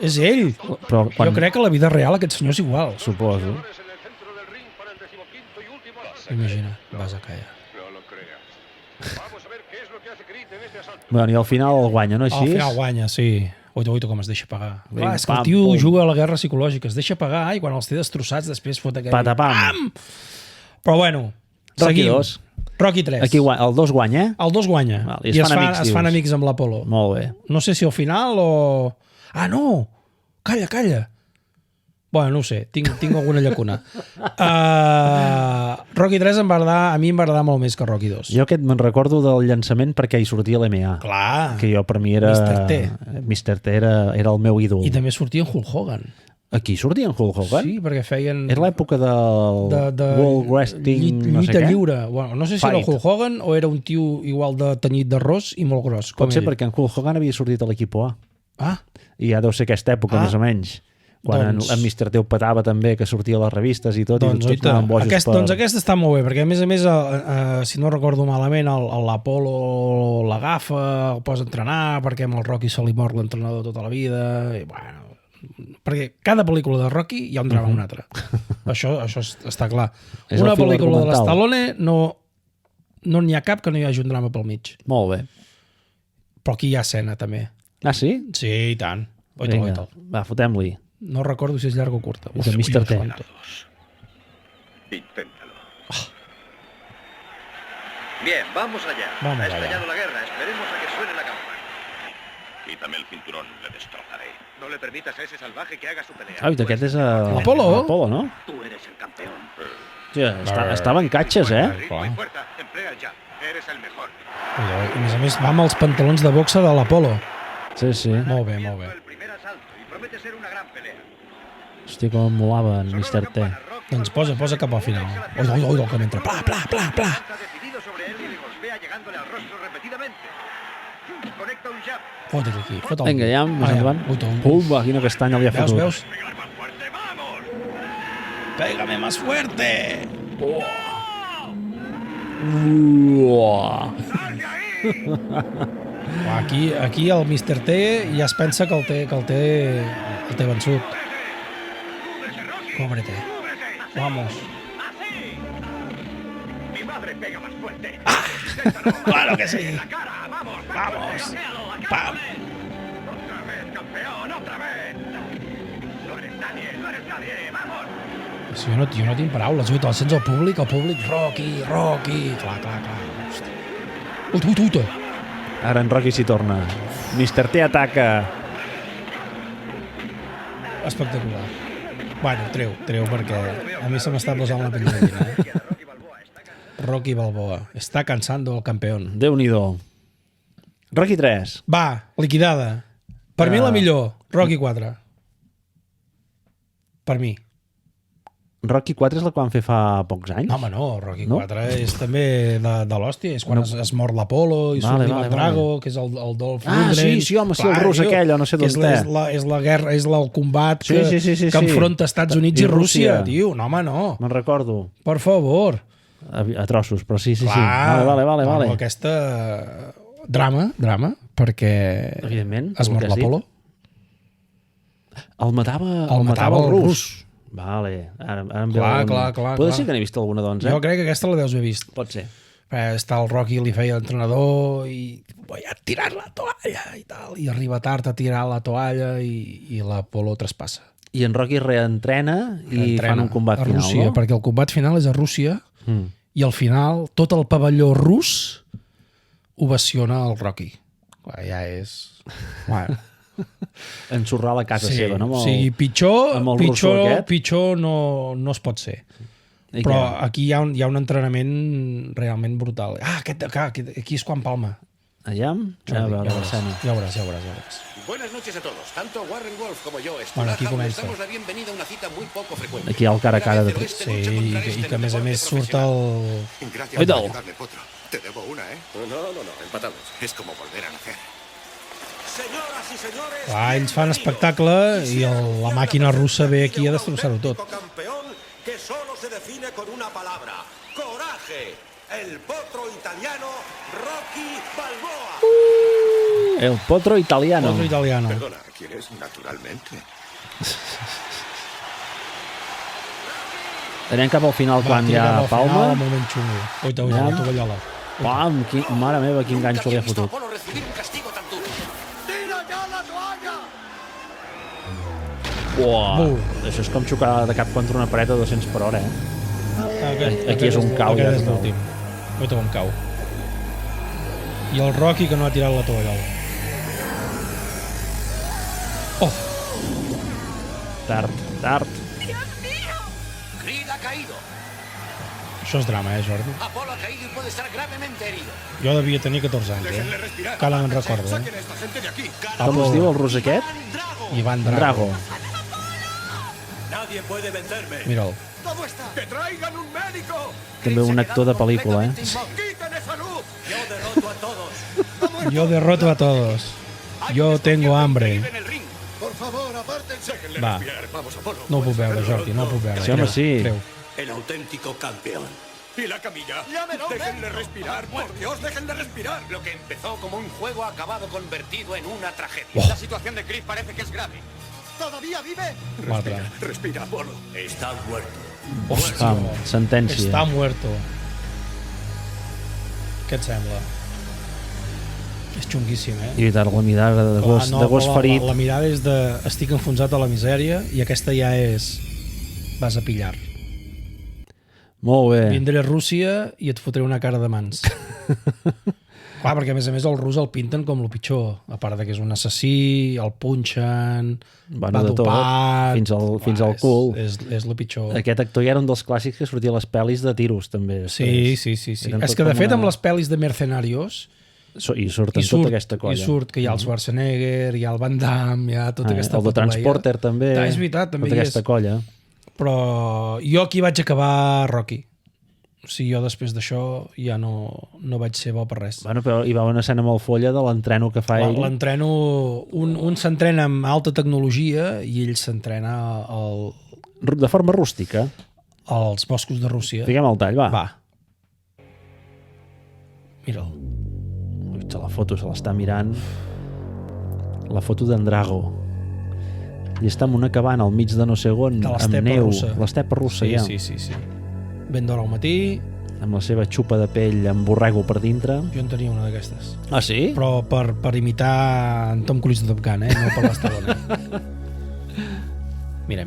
És ell. Però Jo crec que a la vida real aquest senyor és igual. Suposo. Imagina, vas a callar. No lo creas. Vamos a ver qué es lo que hace Creed en este asalto. Bueno, i al final el guanya, no? Així Al final guanya, sí. Uita, com es deixa pagar. Vinga, Clar, és que el pam, tio pum. juga a la guerra psicològica, es deixa pagar i quan els té destrossats després fot aquell... Patapam. Però bueno, Rocky seguim. 2. Rocky 3. Aquí el 2 guanya, El 2 guanya. Val, i es fan amics, es fan dius. amics amb l'Apolo. Molt bé. No sé si al final o... Ah, no! Calla. Bueno, no ho sé, tinc alguna llacuna. Rocky 3 a mi em va agradar molt més que Rocky 2. Jo aquest me'n recordo del llançament perquè hi sortia l'MA. Clar. Que jo per mi era... Mr. T. Mr. T era el meu ídol. I també sortia en Hulk Hogan. Aquí sortia en Hulk Hogan? Sí, perquè feien... Era l'època del World Wrestling, no sé lluita què. lliure. Bueno, no sé si era el Hulk Hogan o era un tio igual de tenyit d'arròs i molt gros. Pot ser perquè en Hulk Hogan havia sortit a l'equip A. Ah, I ja deu ser aquesta època, més o menys. Quan Doncs- en Mr. T ho petava també, que sortia a les revistes i tot, doncs, i tots anaven bojos doncs aquest està molt bé, perquè a més, si no recordo malament, l'Apolo l'agafa, el posa a entrenar, perquè amb el Rocky se li mor l'entrenador tota la vida, i bueno, perquè cada pel·lícula de Rocky hi ha un drama un altre. Això està clar. És Una el fil pel·lícula de argumental. l'Stallone no n'hi ha cap que no hi hagi un drama pel mig. Molt bé. Però aquí hi ha escena, també. Ah, sí? Sí, i tant. Vinga, va, fotem-li. No recordo si és llarga o curta. És de Mr. T. Inténtalo. Bien, vamos allá. Vamos ha allá. estallado la guerra. Esperemos a que suene la campana. Quítame el cinturón, le destrozaré. No le permitas a ese salvaje que haga su pelea. Ah, aquest és l'Apolo. l'Apolo, no? Tú eres el campeón. Ja, estava en catxes, Ritmo y fuerza. Emplea el jab. Eres el mejor. A més, va amb els pantalons de boxa de l'Apolo. Sí, sí. Molt bé, molt bé. El primer asalto y promete ser una gran pelea. Hòstia, com em molava en Mr. T. Doncs posa cap al final. Oi, com entra. Pla. Está decidido sobre él y le golpea llegándole al rostro repetidamente. Conecta un jab. Fot-li aquí, fot-li. Vinga, ja, més endavant. Uita. Pumba, quina castanya li ha fotut. Veus? Pegar más fuerte, vamos. Pégame más fuerte. Uah. Aquí el Mr. T ja es pensa que el té vençut. Cóbrete. Vamos. Mi madre pega más fuerte. Claro que sí. La cara, vamos. Vamos. Golpéalo, la cara. Pam. Otra vez, campeón, otra vez. No eres nadie, vamos. Si jo no tinc paraules. Uita, el sents al públic, Rocky. Clar. Uita. Ara en Rocky s'hi torna. Mr. T ataca. Espectacular. Bueno, treu, perquè a mi se m'està posant la pell de gallina. Rocky Balboa. Està cansando el campeón. Déu-n'hi-do. Rocky 3. Va, liquidada. Per mi la millor. Rocky 4. Per mi. Rocky 4 és la que van fer fa pocs anys? No, home, no. Rocky No? 4 és també de l'hòstia. És quan es mor l'Apolo i surt l'Ivan Drago, que és el Dolph Lundgren. Sí, home, sí, el rus aquell, o no sé d'on té. És la guerra, és el combat que Sí. enfronta Estats Units i Rússia. Tio, no, home, no. Me'n recordo. Per favor. A trossos, però sí. Clar. Vale. No, aquesta... Drama, perquè Evidentment. es mor l'Apolo. El matava el rus. Vale. Ara em veu Clar. Pot ser que n'he vist alguna, doncs, Jo crec que aquesta la deus haver vist. Pot ser. Està el Rocky, li feia l'entrenador i voy a tirar la toalla i tal, i arriba tard a tirar la toalla i l'Apolo traspassa. I en Rocky reentrena i fan un combat a final, Rússia, no? perquè el combat final és a Rússia i al final tot el pavelló rus ovaciona el Rocky. Ja és... Bueno. Ensorrar la casa seva, no? O sigui, pitjor no es pot ser. I però què? aquí hi ha un entrenament realment brutal. Aquí és quan palma. Allà? A veure l'escena. Ja ho veuràs. Buenas noches a todos. Tanto Warren Wolf como yo, Bueno, aquí les comença. damos la bienvenida a una cita muy poco frecuente. Aquí hi ha el cara a cara de... Sí, i que a més surt el... Gracias Oye, por no. ayudarme, Potro. Te debo una, ¿eh? No, empatados. Es como volver a nacer. Señoras y señores, Clar, ells fan espectacle i la màquina russa ve aquí a destrossar-ho tot. campeón que solo se define con una palabra: coraje. El potro italiano Rocky Balboa. El potro italiano. Otro italiano. Perdona, ¿quieres? Naturalmente. Anem cap al final quan hi ha palma. Un moment xungo. Oita, la tovallola. Pam, mare meva, quin ganxo li ha fotut. Apolo recibir un castigo tan duro. ¡Tira ya la toalla! Uah, això és com xocar de cap contra una paret a 200 per hora, Aquí és un cau, ja Aquest és és nou. l'últim. Oita com cau. I el Rocky que no ha tirat la tovallola. Oh! Tard. Creed ha caído. Això és drama, Jordi? Apolo ha caído y puede estar gravemente herido. Jo devia tenir 14 anys, Déjenle respirar. Encara me'n recordo, Saquen a esta gente de aquí. Com es diu el rus aquest? Ivan Drago. Nadie puede vencerme. Mira'l. ¿Dónde está? ¡Que traigan un médico! També un actor de pel·lícula, ¡Quiten esa luz! Yo derroto a todos. Yo derroto a todos. Yo tengo hambre. En el ring. Por favor, apártense. Déjenle Va. respirar. Vamos, Apolo. No ho puc veure, Jordi, no ho puc veure. Sí, home, sí. Creu. El auténtico campeón. ¿Y la camilla? Déjenle respirar. Por Dios, déjenle respirar. Lo que empezó como un juego ha acabado convertido en una tragedia. Oh. La situación de Creed parece que es grave. ¿Todavía vive? Guarda. Respira, Apolo. Está muerto. Pam, sentència. Està muerto. Què et sembla? És xunguíssim, I veritat, la mirada de gos ferit. La mirada és de estic enfonsat a la misèria i aquesta ja és vas a pillar. Molt bé. Vindré a Rússia i et fotré una cara de mans. Clar, perquè a més el rus el pinten com el pitjor. A part de que és un assassí, el punxen, Bueno, va de tot, dopat... fins al cul. És el pitjor. Aquest actor ja era un dels clàssics que sortia a les pel·lis de tiros, també. Sí. Eren És tot que, de com fet, una- amb les pel·lis de Mercenarios I surt en tota aquesta colla. i surt que hi ha el Schwarzenegger, hi ha el Van Damme, hi ha tota aquesta el de fotoleia. Transporter també. És veritat, també tota hi aquesta és. colla. Però jo aquí vaig acabar Rocky. O sigui, jo després d'això ja no vaig ser bo per res. Bueno, però hi va una escena molt folla de l'entreno que fa ell. L'entreno... Un s'entrena amb alta tecnologia i ell s'entrena De forma rústica. als boscos de Rússia. Fiquem el tall, va. Va. Mira'l. Ui, la foto se l'està mirant. La foto d'en Drago. I està en una cabana al mig de no sé on, De amb l'estepa neu. russa. L'estepa russa, ja. Sí. Ben d'hora al matí, Amb la seva xupa de pell amb borrego per dintre. jo en tenia una d'aquestes. Ah, sí? Però per imitar en Tom Cruise de Top Gun, no per l'Stallone. Mira.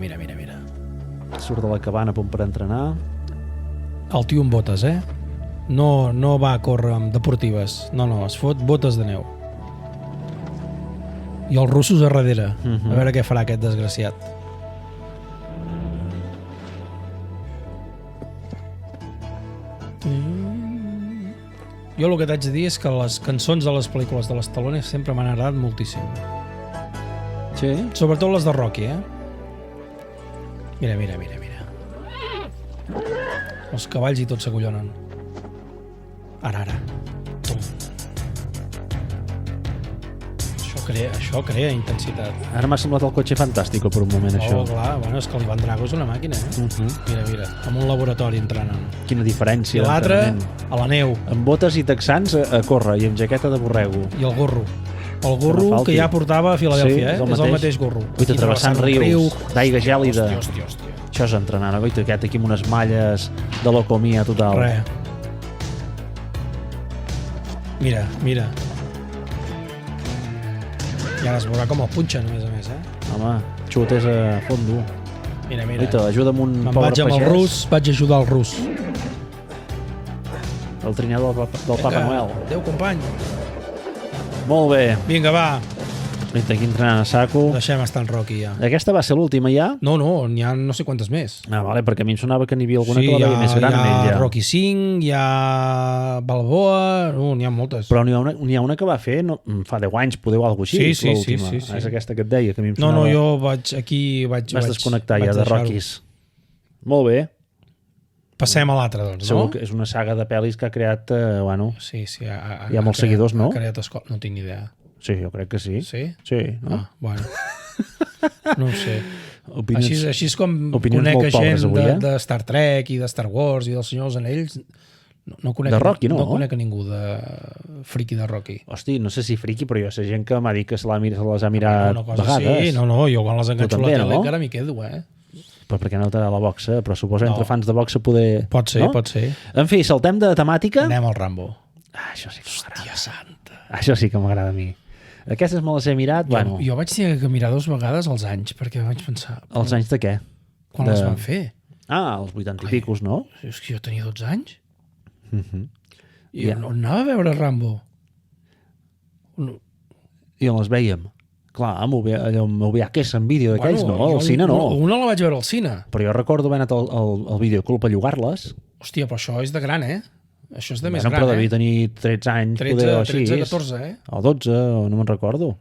Surt de la cabana a punt per entrenar. El tio amb botes, No va a córrer amb deportives. No, es fot botes de neu. I els russos a darrere. A veure què farà aquest desgraciat. Jo el que t'haig de dir és que les cançons de les pel·lícules de l'Stallone sempre m'han agradat moltíssim. Sí? Sobretot les de Rocky, Mira. Els cavalls i tot s'acollonen. Ara. Tum. Això crea intensitat. Ara m'ha semblat el cotxe fantàstico per un moment, això. Oh, clar, bueno, és que l'Ivan Drago és una màquina, Mira, amb un laboratori entrenant. Quina diferència. I l'altre, d'entrenament. a la neu. Amb botes i texans a córrer i amb jaqueta de borrego. I el gorro. El gorro Que no falti. que ja portava a Filadèlfia, Sí, és el mateix gorro. Ui, travessant rius, d'aigua gèlida. Hòstia. Això és entrenant. Ui, aquest aquí amb unes malles de locomia total. Res. Mira. I ara es veurà com el punxen, a més, Home, xutes a fondo. Mira. Uita, ajuda'm un Me'n pobre vaig amb el pagès. rus, vaig ajudar el rus. El trinador del Papa Noel. Adéu, company. Molt bé. Vinga, va. Aquí entrenant a saco. Deixem estar en Rocky, ja. Aquesta va ser l'última, ja? No, n'hi ha no sé quantes més. Vale, perquè a mi em sonava que n'hi havia alguna que la veia més gran en ell, ja. Hi ha Rocky 5, hi ha Balboa... n'hi ha moltes. Però n'hi ha una que va fer fa 10 anys, podeu alguna cosa així, l'última. Sí. És aquesta que et deia, que a mi em sonava... No, jo vaig desconnectar ja de Rockies. Molt bé. Passem a l'altre, doncs, Segur que és una saga de pel·lis que ha creat... Sí, hi ha molts seguidors, no? Ha creat no tinc ni idea. Sí, jo crec que sí. Sí? Sí, no? Bueno. No ho sé. Així és com conec gent de Star Trek i de Star Wars i dels Senyors Anells. No conec, de Rocky, no? No conec a ningú de friki de Rocky. Hosti, no sé si friki, però jo sé gent que m'ha dit que se les ha mirat vegades. Sí, no, jo quan les enganxo a la tele encara m'hi quedo, Però perquè no t'agrada la boxa? Però suposo entre fans de boxa poder... Pot ser, pot ser. En fi, saltem de temàtica. Anem al Rambo. Això sí que m'agrada. Hòstia santa. Això sí que m'agrada a mi. Aquestes me les he mirat, bueno... Jo vaig tenir que mirar 2 vegades als anys, perquè vaig pensar... Els anys de què? Quan les van fer? Els 80 i picos, no? És que jo tenia 12 anys. I on anava a veure Rambo? I on les vèiem? Clar, amb VHS en vídeo d'aquells, no? Al cine no. Una la vaig veure al cine. Però jo recordo haver anat al videoclub a llogar-les. Hòstia, però això és de gran, Això és de més gran, però devia tenir 13 anys, 13, 14, O 12, o no me'n recordo.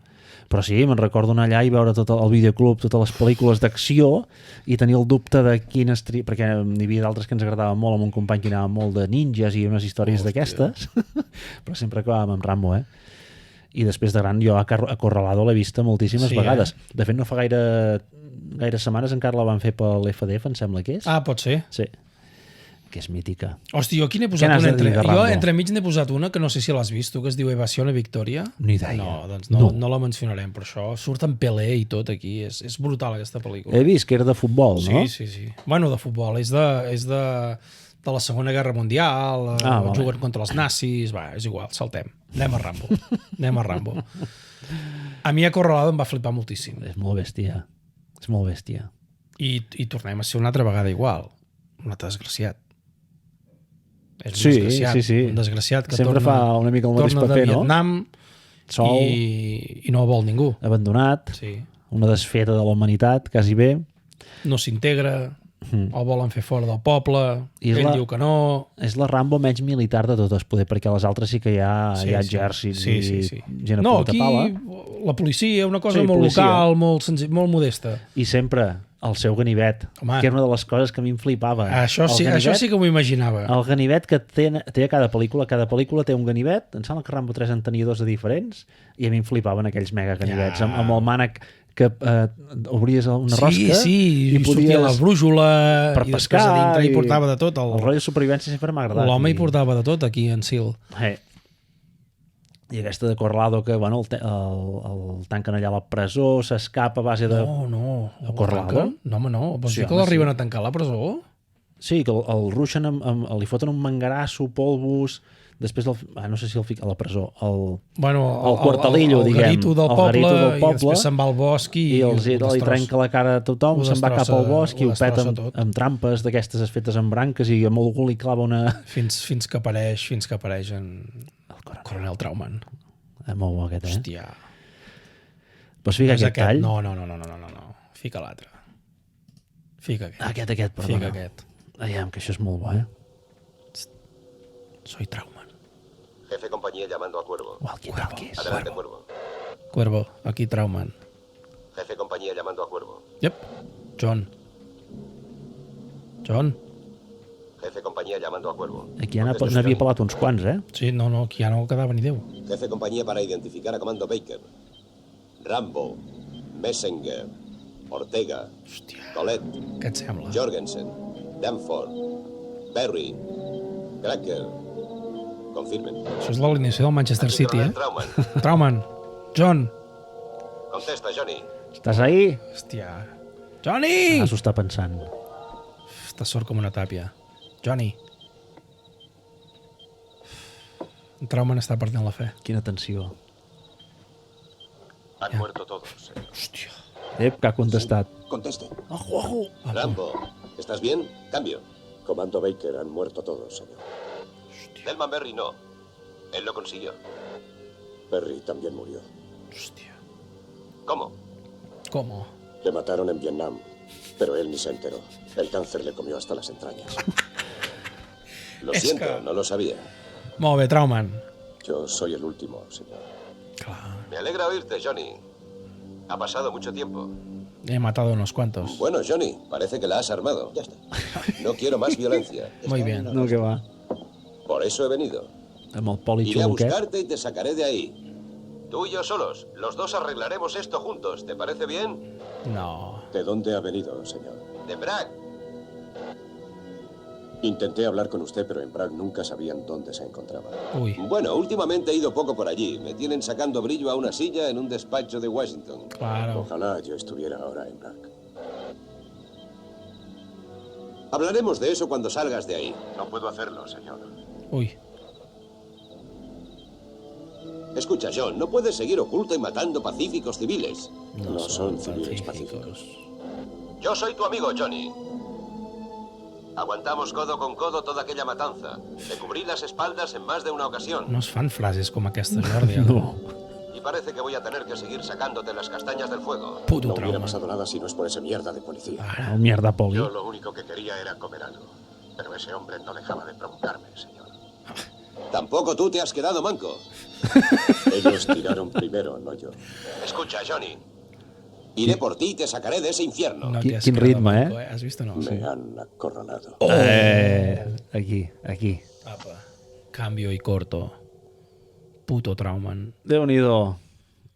Però sí, me'n recordo anar allà i veure tot el videoclub, totes les pel·lícules d'acció i tenir el dubte de quines... Perquè n'hi havia d'altres que ens agradaven molt, amb un company que anava molt de ninjas i unes històries d'aquestes, però sempre acabàvem amb Rambo, I després de gran jo a Corralado l'he vista moltíssimes vegades. De fet, no fa gaire setmanes encara la van fer per l'FDF, em sembla que és. Pot ser. Sí. Que és mítica. Hòstia, jo aquí n'he posat una jo entremig n'he posat una que no sé si l'has vist, que es diu Evasione Victoria. Ni idea. No, doncs no la mencionarem, però això surt en Pelé i tot aquí. És brutal aquesta pel·lícula. He vist que era de futbol, no? Sí. Bueno, de futbol. És de la Segona Guerra Mundial, juguen contra els nazis... És igual, saltem. Anem a Rambo. A mi a Corralado em va flipar moltíssim. És molt bèstia. I tornem a ser una altra vegada igual. Un altre desgraciat. Sí. Un desgraciat que sempre fa una mica el mateix paper, no? Vietnam, sol, i no vol ningú. Abandonat, una desfeta de la humanitat, quasi bé. No s'integra, el volen fer fora del poble, ell diu que no... És la Rambo menys militar de totes, perquè a les altres sí que hi ha exèrcits i gent a punta pala. Aquí la policia, una cosa molt local, molt senzill, molt modesta. I sempre el seu ganivet, que era una de les coses que a mi em flipava. Això sí que m'ho imaginava. El ganivet que té a cada pel·lícula té un ganivet, em sembla que Rambo 3 en tenia 2 de diferents, i a mi em flipaven aquells mega ganivets, amb el mànec que obries una rosca i sortia la brújula per pescar, i dintre hi portava de tot. El rotllo de supervivència sempre m'ha agradat. L'home hi portava de tot aquí en Sil. I aquesta de Corralado, que el tanquen allà a la presó, s'escapa a base de... No. A Corralado? No, home, no. Vols dir que l'arriben a tancar a la presó? Sí, que el ruixen, li foten un mangarasso, polvos... Després, no sé si el fica a la presó, el quartalillo, diguem. El garito del poble, i després se'n va al bosc i li trenca la cara a tothom, se'n va cap al bosc i ho peta amb trampes d'aquestes fetes amb branques i amb algú li clava una... Fins que apareix en... El coronel Trauman. Molt bo aquest, Hòstia. Vols ficar aquest tall? No. Fica l'altre. Fica aquest. Aquest, perdona. Fica aquest. Aviam, que això és molt bo, Soy Trauman. Jefe compañía llamando a Cuervo. Adelante, Cuervo. Cuervo, aquí Trauman. Jefe compañía llamando a Cuervo. Yep. John. Jefe compañía llamando a Cuervo. Aquí n'havia pelat uns quants, Sí, no, aquí ja no quedava ni Déu. Jefe compañía para identificar a comando Baker. Rambo, Messenger, Ortega, Colette, què et sembla? Jorgensen, Danford, Berry, Cracker. Confirmen. Això és l'alineació del Manchester City, Trauman. John. Contesta, Johnny. Estàs ahí? Hòstia. Johnny! S'ho està pensant. Està sort com una tàpia. Johnny. Trauman està perdent la fe. Quina tensió. Han muerto todos. Hòstia. Que ha contestat. Conteste. Ojo. Rambo, ¿estás bien? Cambio. Comando Baker, han muerto todos, señor. Delman Berry no. Él lo consiguió. Perry también murió. Hòstia. ¿Cómo? ¿Cómo? Le mataron en Vietnam, pero él ni se enteró. El cáncer le comió hasta las entrañas. Lo siento, no lo sabía. Molt bé, Trauman. Yo soy el último, señor. Clar. Me alegra oírte, Johnny. Ha pasado mucho tiempo. He matado unos cuantos. Bueno, Johnny, parece que la has armado. Ya está. No quiero más violencia. Muy bien. No, que va. Por eso he venido. Amb el poli Iré a xulo aquest. buscarte y te sacaré de ahí. Tú y yo solos. Los dos arreglaremos esto juntos. ¿Te parece bien? No. ¿De dónde ha venido, señor? De Prague. Intenté hablar con usted, pero en Prague nunca sabían dónde se encontraba. Uy. Bueno, últimamente he ido poco por allí. Me tienen sacando brillo a una silla en un despacho de Washington. Claro. Ojalá yo estuviera ahora en Prague. Hablaremos de eso cuando salgas de ahí. No puedo hacerlo, señor. Uy. Escucha, John, no puedes seguir oculto y matando pacíficos civiles. No son civiles pacíficos. Yo soy tu amigo, Johnny. Aguantamos codo con codo toda aquella matanza. Te cubrí las espaldas en más de una ocasión. No es fan frases com aquesta, Jordi. No. Y parece que voy a tener que seguir sacándote las castañas del fuego. Puto No trauma. hubiera pasado nada si no es por ese mierda de policía. El mierda poli. Yo lo único que quería era comer algo. Pero ese hombre no dejaba de provocarme, señor. Tampoco tú te has quedado manco. Ellos tiraron primero, no yo. Escucha, Johnny. Iré por ti y te sacaré de ese infierno. No Quin- t'hi has quin quedat ritme, manco, Has vist o no? Me han acorralado. Aquí. Apa. Cambio i corto. Puto Trauman. Déu-n'hi-do.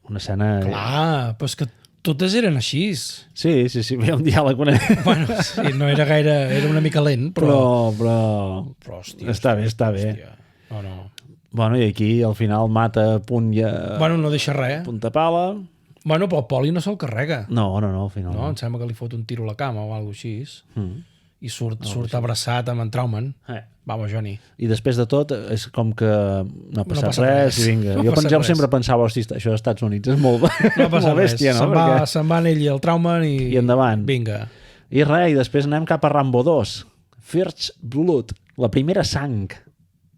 Una escena... Clar, però és que totes eren així. Sí, hi ha un diàleg. Bueno, sí, no era gaire... Era una mica lent, però... Però hòstia, està bé. hòstia. No. Bueno, i aquí al final mata a punt i a... Bueno, no deixa res. punta pala. Bueno, però el Poli no se'l carrega. No, al final. No? Em sembla que li fot un tiro a la cama o alguna cosa així. Mm. I surt abraçat amb en Trauman. Vamos, Johnny. I després de tot és com que no ha passat passa res res. i vinga. No Jo passa res. sempre pensava, hosti, això dels Estats Units és molt, No passa molt bèstia, res. no? Se'n va ell i el Trauman i... I endavant. Vinga. I res, i després anem cap a Rambo 2. First Blood, la primera sang.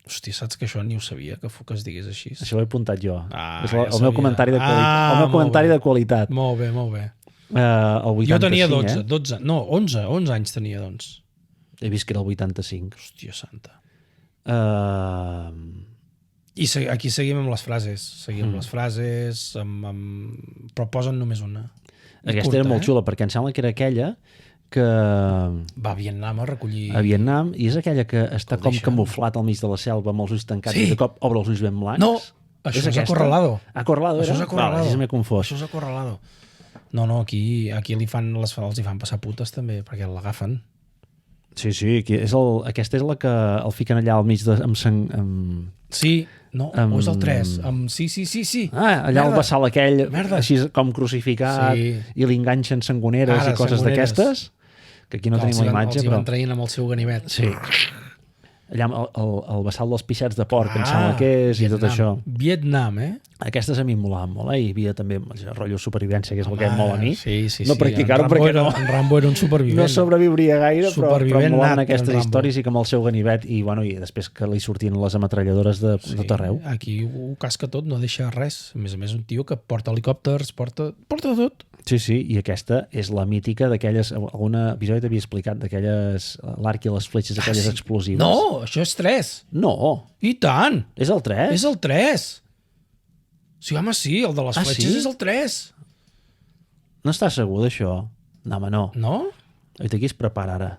Hòstia, saps que això ni ho sabia, que es digués així? Això ho he apuntat jo. Ah, És ja el meu sabia. comentari de qualitat. Ah, El meu molt comentari bé. de qualitat. Molt bé, molt bé. El 85, Jo tenia 12, no, 11 anys tenia, doncs. He vist que era el 85. Hòstia santa. Uh, I aquí seguim amb les frases. Seguim amb les frases, però posen només una. Aquesta era molt xula, perquè em sembla que era aquella que va a Vietnam a recollir... A Vietnam, i és aquella que està com camuflat al mig de la selva amb els ulls tancats i de cop obre els ulls ben blancs. No, això és Acorralado. Acorralado era? Això és Acorralado. Vale, m'he confós. Això és Acorralado. No, els hi fan passar putes també, perquè l'agafen. Sí, aquesta és la que el fiquen allà al mig amb sang... Sí, no, o és el 3. Sí. Allà al vessal aquell, així com crucificat, i li enganxen sangoneres i coses d'aquestes, que aquí no tenim la imatge. Els hi van traient amb el seu ganivet. Sí. Allà el vessal dels pixats de porc, em sembla que és, i tot això. Vietnam, Aquestes a mi em molaven molt, i hi havia també el rotllo supervivència, que és el que em mola a mi. Sí. No practicar-ho perquè no... En Rambo era un supervivent. No sobreviuria gaire, però molaven aquestes Rambo. històries i com el seu ganivet, i després que li sortien les ametralladores de tot arreu. Aquí ho casca tot, no deixa res. A més, un tio que porta helicòpters, porta tot. Sí, i aquesta és la mítica d'aquelles... Algun episodi t'havia explicat d'aquelles... L'arc i les fletxes, aquelles explosives. No, això és 3. No. I tant. És el 3? És el 3. Sí, home, sí, el de les fletxes és el 3. No estàs segur d'això? No, home, no. No? Aquí es prepara ara.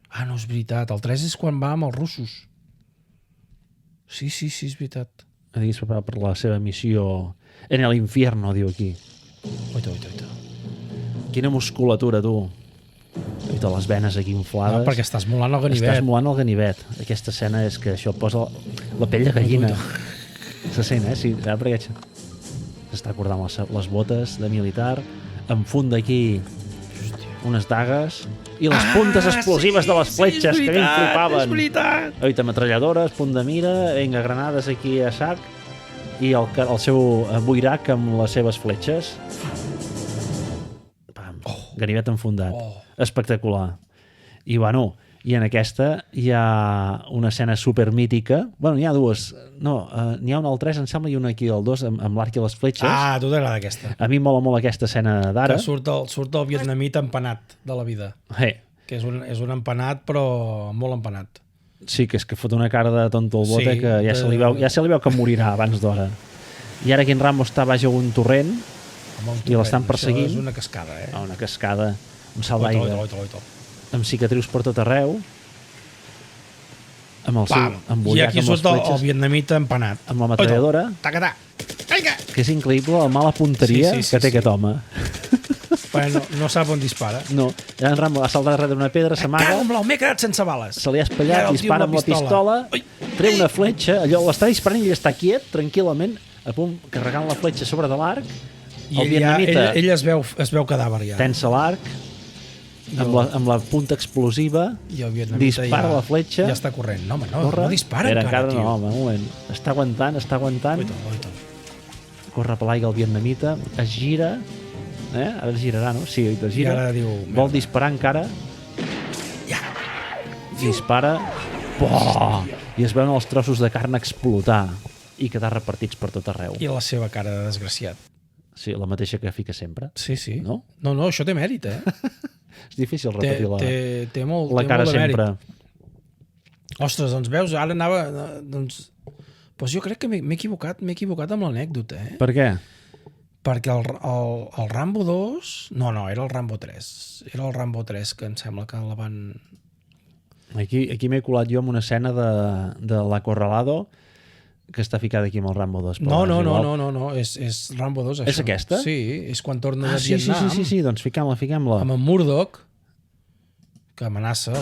Ah, no, és veritat. El 3 és quan va amb els russos. Sí, és veritat. Aquí es prepara per la seva missió en el infierno, diu aquí. Oita. Quina musculatura, tu. Oita, les venes aquí inflades. Perquè estàs molant el ganivet. Estàs molant el ganivet. Aquesta escena és que això posa la pell de gallina. Se sent, sí, perquè s'està acordant les botes de militar, enfunda aquí unes dagues i les puntes explosives de les fletxes, que ben flipaven. És veritat. Oita, ametralladores, punt de mira, vinga, granades aquí a sac, i el seu buirac amb les seves fletxes. Pam, ganivet enfundat. Espectacular. I bueno, I en aquesta hi ha una escena supermítica. Bueno, n'hi ha dues. No, n'hi ha una al 3, em sembla, i una aquí al 2, amb l'arc i les fletxes. Ah, a tu t'agrada aquesta. A mi em mola molt aquesta escena d'ara. Que surt el vietnamita empanat de la vida. Que és un empanat, però molt empanat. Sí, que és que fot una cara de tonto al bote que ja se li veu que morirà abans d'hora. I ara aquí en Rambo està baix un torrent i l'estan perseguint. Això és una cascada, Una cascada, un salt d'aigua. Amb cicatrius per tot arreu, amb el seu embullat, i aquí surt el vietnamita empanat amb la metralladora, que és increïble la mala punteria que té aquest home. Bueno, no sap on dispara. No, en Rambo ha saltat darrere d'una pedra, s'amaga, m'he quedat sense bales. se li ha espatllat, dispara amb la pistola, treu una fletxa, allò l'està disparant i ell està quiet, tranquil·lament, a punt, carregant la fletxa sobre de l'arc. I ell es veu cadàver ja. Tensa l'arc, amb la punta explosiva, dispara la fletxa. Ja està corrent. No, home, no dispara encara, tio. No, home, un moment. Està aguantant. Corre per l'aigua el vietnamita, es gira, ara es girarà, no? Sí, es gira. Vol disparar encara. Dispara. I es veuen els trossos de carn explotar i quedar repartits per tot arreu. I la seva cara de desgraciat. Sí, la mateixa que fica sempre. Sí. No, això té mèrit, És difícil repetir la cara sempre. Ostres, doncs veus, ara anava... Doncs jo crec que m'he equivocat amb l'anècdota, Per què? Perquè el Rambo 2... No, era el Rambo 3. Era el Rambo 3 que em sembla que la van... Aquí m'he colat jo amb una escena de l'Acorralado que està ficada aquí amb el Rambo 2. No, és Rambo 2, això. És aquesta? Sí, és quan torna de Vietnam. Sí, doncs fiquem-la. Amb en Murdoch, que amenaça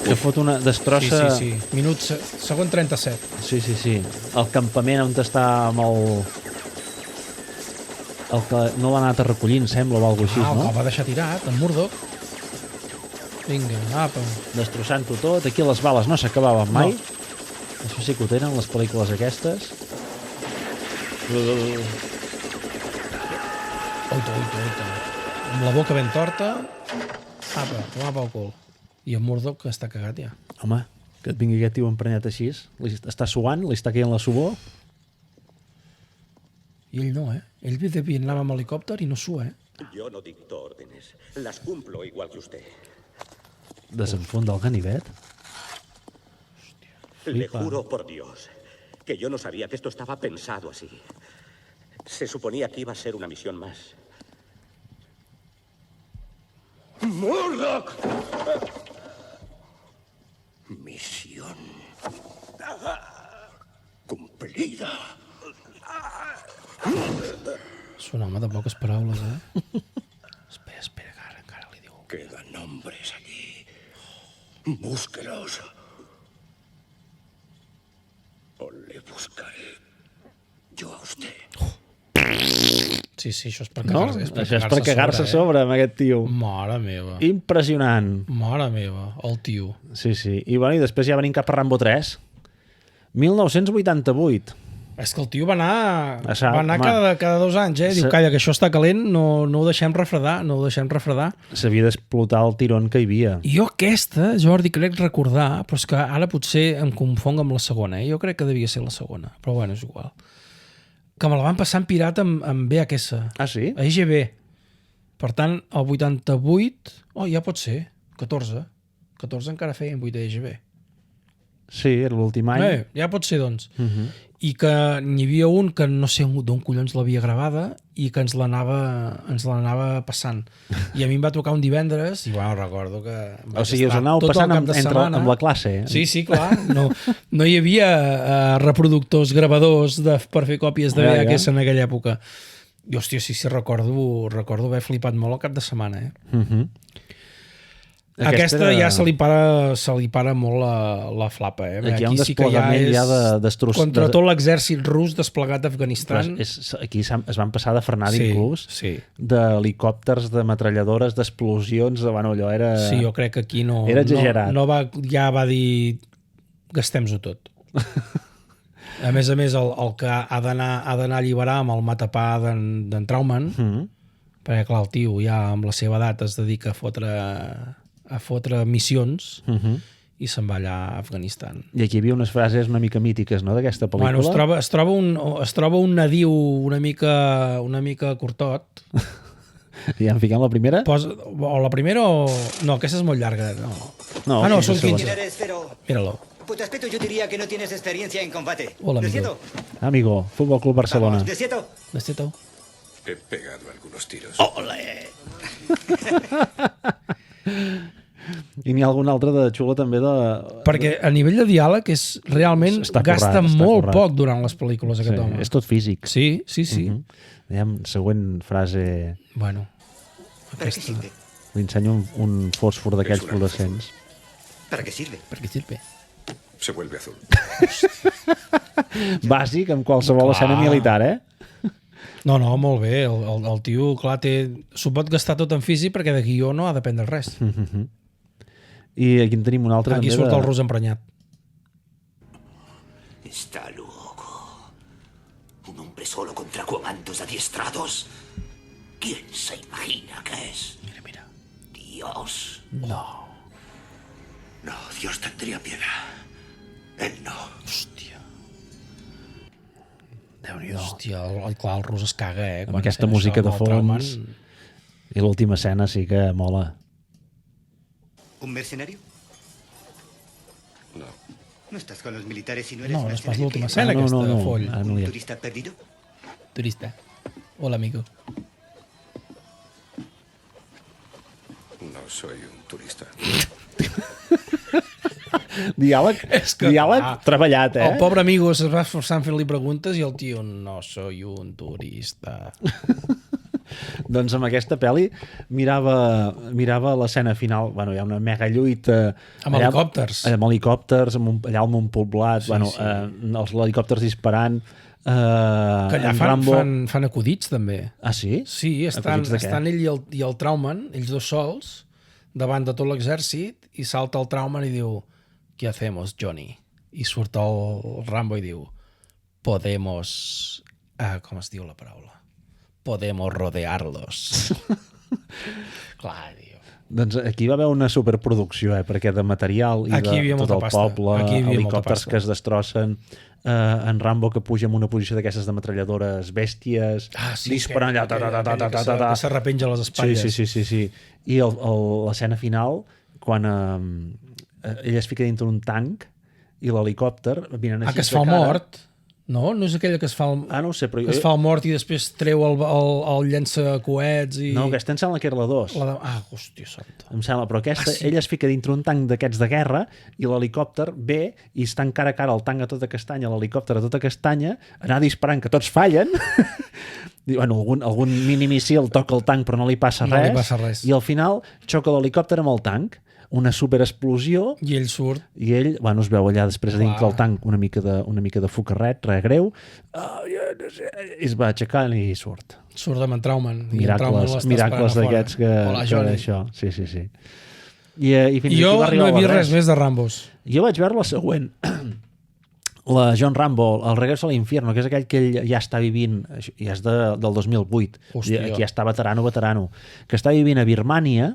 que fot una destrossa... Sí. Segon 37. Sí. El campament on està amb el que no l'ha anat a recollir, em sembla, o alguna cosa així, no? El va deixar tirat, en Murdoch. Vinga, apa. Destrossant-ho tot. Aquí les bales no s'acabaven mai. No. Això sí que ho tenen, les pel·lícules aquestes. Oita. Amb la boca ben torta. Apa, tomar pel cul. I en Murdoch que està cagat ja. Home, que et vingui aquest tio emprenyat així. Està suant, li està caient la suor. I ell no, Ell ve de Vietnam amb helicòpter i no sua, Yo no dicto órdenes. Las cumplo igual que usted. Desenfunda el ganivet. Le juro por Dios que yo no sabía que esto estaba pensado así. Se suponía que iba a ser una misión más. ¡Murdoch! Misión cumplida. És un home de poques paraules, Espera, que encara li diu. Quedan hombres allí. Búsquelos. O le buscaré yo a usted. Sí, això és per cagar-se. No? Això és per cagar-se a sobre amb aquest tio. Mare meva. Impressionant. Mare meva, el tio. Sí. I després ja venim cap a Rambo 3. 1988. És que el tio va anar cada 2 anys, Diu, calla, que això està calent, no ho deixem refredar, S'havia d'explotar el tirón que hi havia. I jo aquesta, Jordi, crec recordar, però és que ara potser em confong amb la segona, Jo crec que devia ser la segona, però bueno, és igual. Que me la van passar en pirat amb VHS. Ah, sí? A IGB. Per tant, el 88... ja pot ser. 14 encara feien 8 a IGB. Sí, era l'últim any. Ja pot ser, doncs. I que n'hi havia un que no sé d'on collons l'havia gravada i que ens l'anava passant. I a mi em va tocar un divendres i bueno, recordo que... O sigui, us anàveu passant amb la classe. Sí, clar. No hi havia reproductors, gravadors per fer còpies de VHS en aquella època. I, hòstia, sí, recordo haver flipat molt el cap de setmana, Aquesta ja se li para molt la flapa, Aquí hi ha un desplegament ja de destrucció. Contra tot l'exèrcit rus desplegat a Afganistan. Aquí es van passar de frenada inclús, d'helicòpters, de metralladores, d'explosions, bueno, allò era... Sí, jo crec que aquí no... Era exagerat. Ja va dir gastem-ho tot. A més, el que ha d'anar a alliberar amb el matapà d'en Trauman, perquè clar, el tio ja amb la seva edat es dedica a fotre a fotre missions i se'n va allà a Afganistan. I aquí hi havia unes frases una mica mítiques, no?, d'aquesta pel·lícula. Bueno, es troba un nadiu una mica curtot. Ja em fiquem la primera? O la primera o... No, aquesta és molt llarga. No, són 15. Míralo. Pues de aspecto yo diría que no tienes experiencia en combate. Hola, amigo. ¿De cierto? Amigo, Fútbol Club Barcelona. Vamos, ¿de cierto? De cierto. He pegado algunos tiros. ¡Ole! I n'hi ha algun altre de xulo també de... Perquè a nivell de diàleg realment gasta molt poc durant les pel·lícules aquest home. És tot físic. Sí. Següent frase... Bueno. ¿Para qué sirve? Li ensenyo un fòsfor d'aquells fluorescents. ¿Para qué sirve? Per què sirve? Se vuelve azul. Bàsic amb qualsevol escena militar, No, molt bé. El tio, clar, s'ho pot gastar tot en físic perquè de guió no ha d'aprendre res. I aquí en tenim un altre. Aquí surt el rus emprenyat. Está loco. Un hombre solo contra comandos adiestrados. ¿Quién se imagina que es? Mira. Dios. No. No, Dios tendría piedad. Él no. Hòstia. Déu-n'hi-do. Hòstia, el rus es caga, amb aquesta música de fons. I l'última escena sí que mola. ¿Un mercenario? No. ¿No estás con los militares y no eres No, no és pas mercenario? l'última escena, aquesta foll. ¿Un turista perdido? Turista. Hola, amigo. No soy un turista. Diàleg treballat, El pobre amigo es va esforçant fent-li preguntes i el tio, no soy un turista. Doncs amb aquesta pel·li mirava l'escena final. Bueno, hi ha una mega lluita amb helicòpters, allà al Mont Poblat, els helicòpters disparant. Que allà fan acudits també. Ah, sí? Sí, estan ell i el Trauman, ells dos sols, davant de tot l'exèrcit, i salta el Trauman i diu: ¿qué hacemos, Johnny? I surt el Rambo i diu: podemos... com es diu la paraula? Podemos rodearlos. Clar, tio. Doncs aquí va haver una superproducció, perquè de material i de tot el poble, helicòpters que es destrossen, en Rambo que puja en una posició d'aquestes de metralladores bèsties, disparant allà, que s'arrepenja les espatlles. Sí. I l'escena final, quan ell es fica dintre un tanc i l'helicòpter vinent així que es fa el mort. No és aquella que es fa el... no ho sé, però... Es fa el mort i després treu el llançacoets i... No, aquesta em sembla que era la 2. Hòstia santa. Em sembla, però aquesta, ell es fica dintre un tanc d'aquests de guerra i l'helicòpter ve i està encara a cara el tanc a tota castanya, l'helicòpter a tota castanya, anar disparant, que tots fallen. Bueno, algun mini-missil toca el tanc però no li passa res. I al final xoca l'helicòpter amb el tanc. Una superexplosió i ell surt i ell, es veu allà després dintre del tanc una mica de focarret, res greu, i es va aixecar i surt amb en Trauman miracles d'aquests que això, sí. I fins jo aquí va arribar no he vist res més de Rambos. Jo vaig veure la següent, la John Rambo, el Regreso a l'Infierno, que és aquell que ell ja està vivint, ja és del 2008. Hòstia. Aquí ja està veterano, que està vivint a Birmània.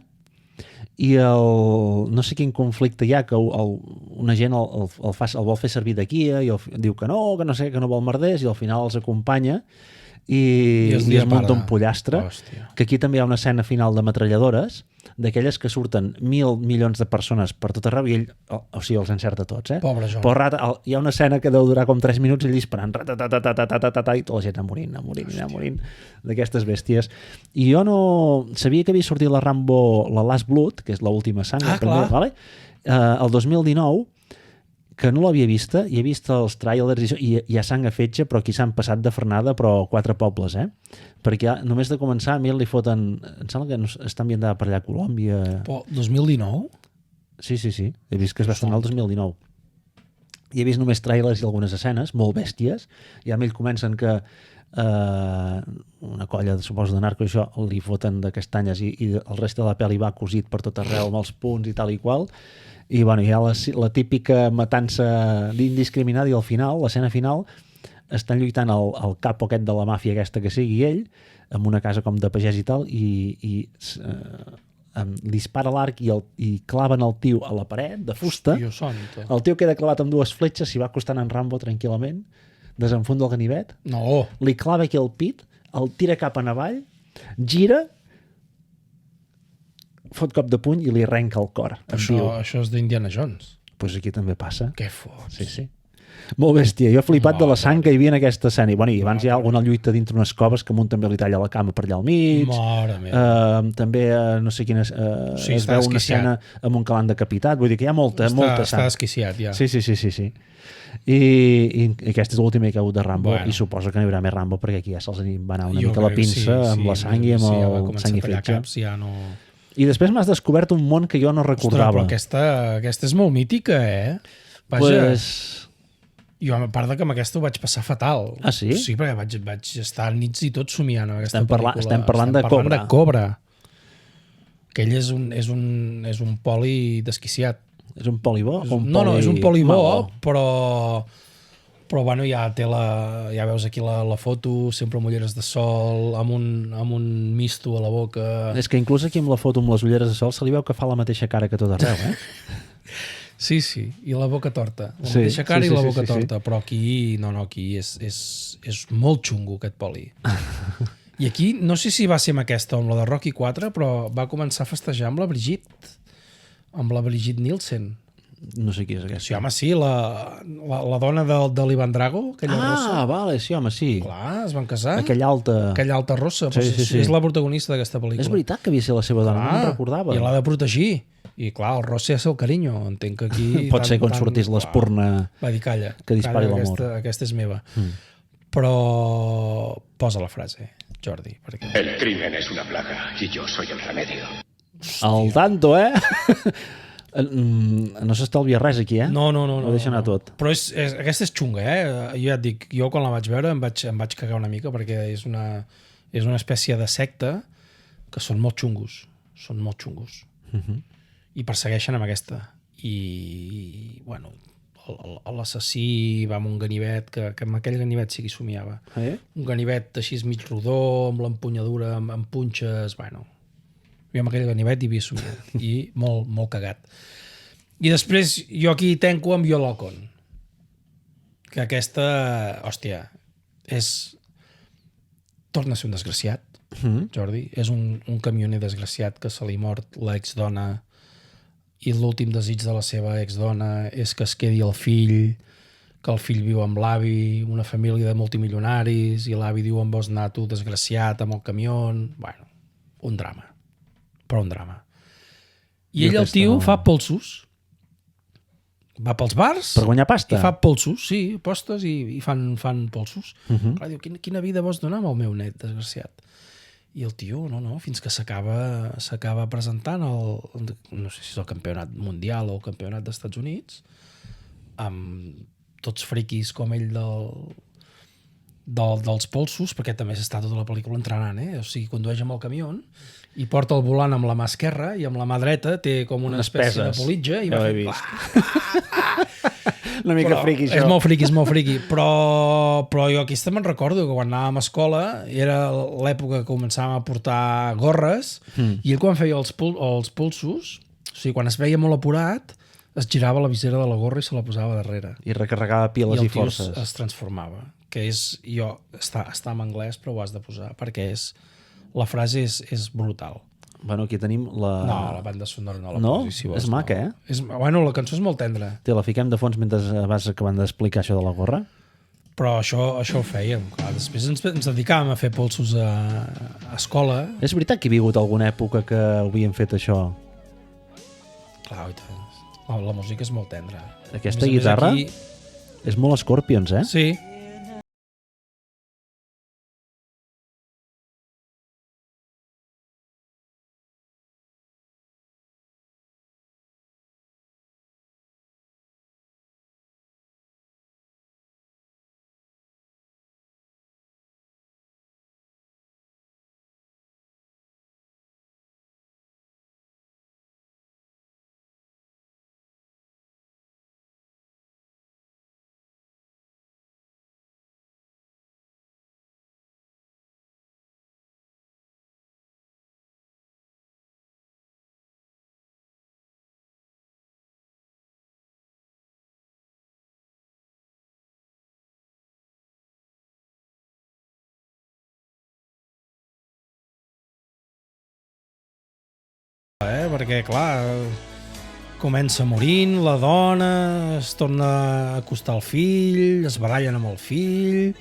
I no sé quin conflicte hi ha, que un agent el vol fer servir de guia i diu que no vol merders, i al final els acompanya i es munta un pollastre. Hòstia. Que aquí també hi ha una escena final de metralladores, d'aquelles que surten 1.000 milions de persones per tot arreu i ell, els encerta tots, Pobre Joan. Però hi ha una escena que deu durar com 3 minuts i ell disparant, i tota la gent anar morint d'aquestes bèsties. I jo no sabia que havia sortit la Rambo, la Last Blood, que és l'última sang, clar. El 2019, que no l'havia vista, i he vist els tràilers i hi ha sang a fetge, però aquí s'han passat de frenada, però 4 pobles, perquè només de començar a mi li foten, em sembla que està ambientada per allà a Colòmbia. Però 2019? Sí, he vist que es va estrenar el 2019. I he vist només tràilers i algunes escenes, molt bèsties, i amb ell comencen que una colla, suposo, de narco, això li foten de castanyes i el reste de la pel·li va cosit per tot arreu amb els punts i tal i qual. I bueno, hi ha la típica matança indiscriminada i al final, l'escena final, estan lluitant el capo aquest de la màfia aquesta que sigui ell, amb una casa com de pagès i tal, i li dispara l'arc i claven el tio a la paret de fusta. Hòstia santa. El tio queda clavat amb 2 fletxes, s'hi va acostant en Rambo tranquil·lament, desenfunda el ganivet, No. li clava aquí el pit, el tira cap en avall, gira, fot cop de puny i li arrenca el cor. Això és d'Indiana Jones. Pues aquí també passa. Què fots? Sí. Molt bèstia. Jo he flipat de la sang que hi havia en aquesta escena. I abans hi ha alguna lluita dintre unes coves que un també li talla la cama per allà al mig. Mare meva. També, no sé quina... es veu una escena amb un calant decapitat. Vull dir que hi ha molta sang. Està desquiciat, ja. Sí. I aquesta és l'última que hi ha hagut de Rambo. I suposo que n'hi haurà més Rambo perquè aquí ja se'ls va anar una mica la pinça amb la sang i amb el sang i fetge. Ja no... I després m'has descobert un món que jo no recordava. Ostres, però aquesta és molt mítica, Vaja... Jo, a part que amb aquesta ho vaig passar fatal. Ah, sí? Sí, perquè vaig estar nits i tot somiant amb aquesta pel·lícula. Estem parlant de Cobra. De Cobra. Que ell és un poli desquiciat. És un poli bo? No, és un poli bo, però bueno, ja veus aquí la foto, sempre amb ulleres de sol, amb un misto a la boca... És que inclús aquí amb la foto amb les ulleres de sol se li veu que fa la mateixa cara que tot arreu, Sí, i la boca torta. La mateixa cara i la boca torta. Però aquí, aquí és molt xungo, aquest poli. I aquí, no sé si va ser amb aquesta o amb la de Rocky 4, però va començar a festejar amb la Brigitte Nielsen. No sé qui és aquesta. Sí, home, sí, la dona de l'Ivan Drago, aquella rossa. Vale, sí, home, sí. Clar, es van casar. Aquella alta rossa. Sí. És la protagonista d'aquesta pel·lícula. És veritat que havia de ser la seva dona, no me'n recordava. I l'ha de protegir. I clar, el Rossi és el carinyo. Entenc que aquí... Pot ser quan sortís l'espurna va dir, calla, que dispari l'amor. Aquesta és meva. Però posa la frase, Jordi. Perquè... El crimen es una plaga y yo soy el remedio. Al tanto, No s'estalvia res aquí, No. Ho deixa anar tot. Però aquesta és xunga, Jo ja et dic, jo quan la vaig veure em vaig cagar una mica perquè és una espècie de secta que són molt xungos. I persegueixen amb aquesta. I, bueno, l'assassí va amb un ganivet que amb aquell ganivet sí que hi somiava. Un ganivet així mig rodó, amb l'empunyadura, amb punxes, bueno... Jo amb aquell ganivet hi havia somiat. I molt, molt cagat. I després jo aquí tenco amb Viola Alcón. Que aquesta, hòstia, torna a ser un desgraciat, Jordi. És un camioner desgraciat que se li mort l'exdona i l'últim desig de la seva exdona és que es quedi el fill, que el fill viu amb l'avi, una família de multimilionaris, i l'avi diu on vols anar tu, desgraciat, amb el camió... Bueno, un drama. Però un drama. I ell, el tio, fa polsos. Va pels bars... Per guanyar pasta? I fa polsos, sí, apostes i fan polsos. Clar, diu, quina vida vols donar amb el meu net, desgraciat? I el tio, no, fins que s'acaba presentant no sé si és el campionat mundial o el campionat dels Estats Units, amb tots friquis com ell dels polsos, perquè també s'està tota la pel·lícula entrenant, O sigui, condueix amb el camió i porta el volant amb la mà esquerra i amb la mà dreta té com una espècie de politja i va fer... Una mica friqui, això. És molt friqui. Però jo aquí me'n recordo que quan anàvem a escola era l'època que començàvem a portar gorres i ell quan feia els polsos, o sigui, quan es veia molt apurat, es girava la visera de la gorra i se la posava darrere. I recarregava piles i forces. I el tio es transformava. Que està en anglès, però ho has de posar, perquè la frase és brutal. Bueno, aquí tenim la... No, la banda sonora no la posis, si vols. És maca, Bueno, la cançó és molt tendra. Te la fiquem de fons mentre vas acabant d'explicar això de la gorra? Però això ho fèiem. Clar, després ens dedicàvem a fer polsos a escola. És veritat que hi ha hagut alguna època que havien fet això? Clar, la música és molt tendra. Aquesta guitarra és molt Scorpions, Sí. perquè, clar, comença morint, la dona es torna a acostar al fill, es barallen amb el fill...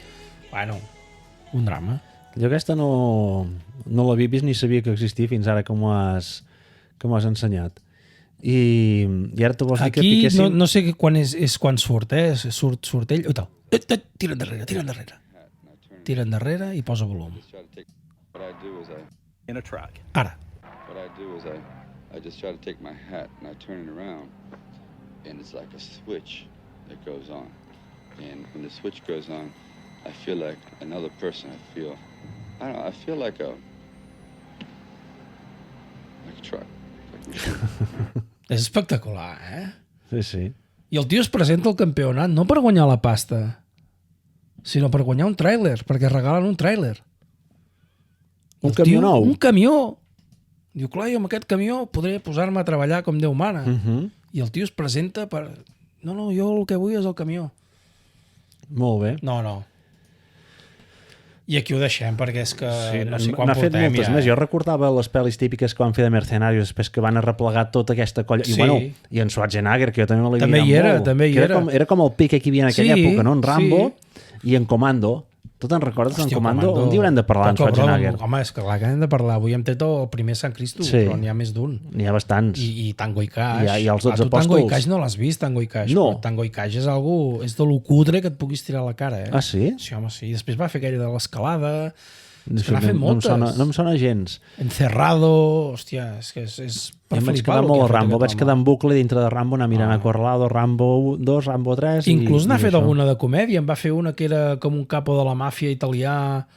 Bueno, un drama. Jo aquesta no l'havia vist ni sabia que existia fins ara que m'ho has ensenyat. I ara tu vols dir que piquéssim... Aquí no sé quan és quan surt, surt ell... Tira endarrere. Tira endarrere i posa volum. Ara. What I do is I just try to take my hat and I turn it around and it's like a switch that goes on. And when the switch goes on, I feel like another person. I feel like a truck. És espectacular, Sí, sí. I el tio es presenta al campionat no per guanyar la pasta, sinó per guanyar un tràiler, perquè regalen un tràiler. Un camió nou? Un camió. Diu, clar, jo amb aquest camió podré posar-me a treballar com Déu mana. I el tio es presenta per... No, jo el que vull és el camió. Molt bé. No. I aquí ho deixem, perquè és que no sé quan n'ha fet portem moltes més. Jo recordava les pel·lis típiques que van fer de Mercenarios després que van arreplegar tota aquesta colla. Sí. I en Schwarzenegger, que jo també me l'he També hi era, també hi era. Era com el pic que hi havia en aquella època, no? En Rambo i en Comando. Tu te'n recordes d'en Comando? Un dia haurem de parlar en Schwarzenegger. Home, és que clar que hem de parlar. Avui hem tret el primer Sant Cristo, però n'hi ha més d'un. N'hi ha bastants. I Tango i Cash. I els 12 apòstols. Tango i Cash no l'has vist, Tango i Cash. No. Tango i Cash és lo cutre que et puguis tirar a la cara, Ah, sí? Sí, home, sí. Després va fer aquella de l'escalada. És que No n'ha fet moltes. No em sona gens. Encerrado. Hòstia, és que és per Em vaig flipar quedar molt a Rambo. Vaig quedar home. en bucle dintre de Rambo, anar mirant a Corralado, Rambo 2, Rambo 3... Inclús n'ha fet això. alguna de comèdia. En va fer una que era com un capo de la màfia italià,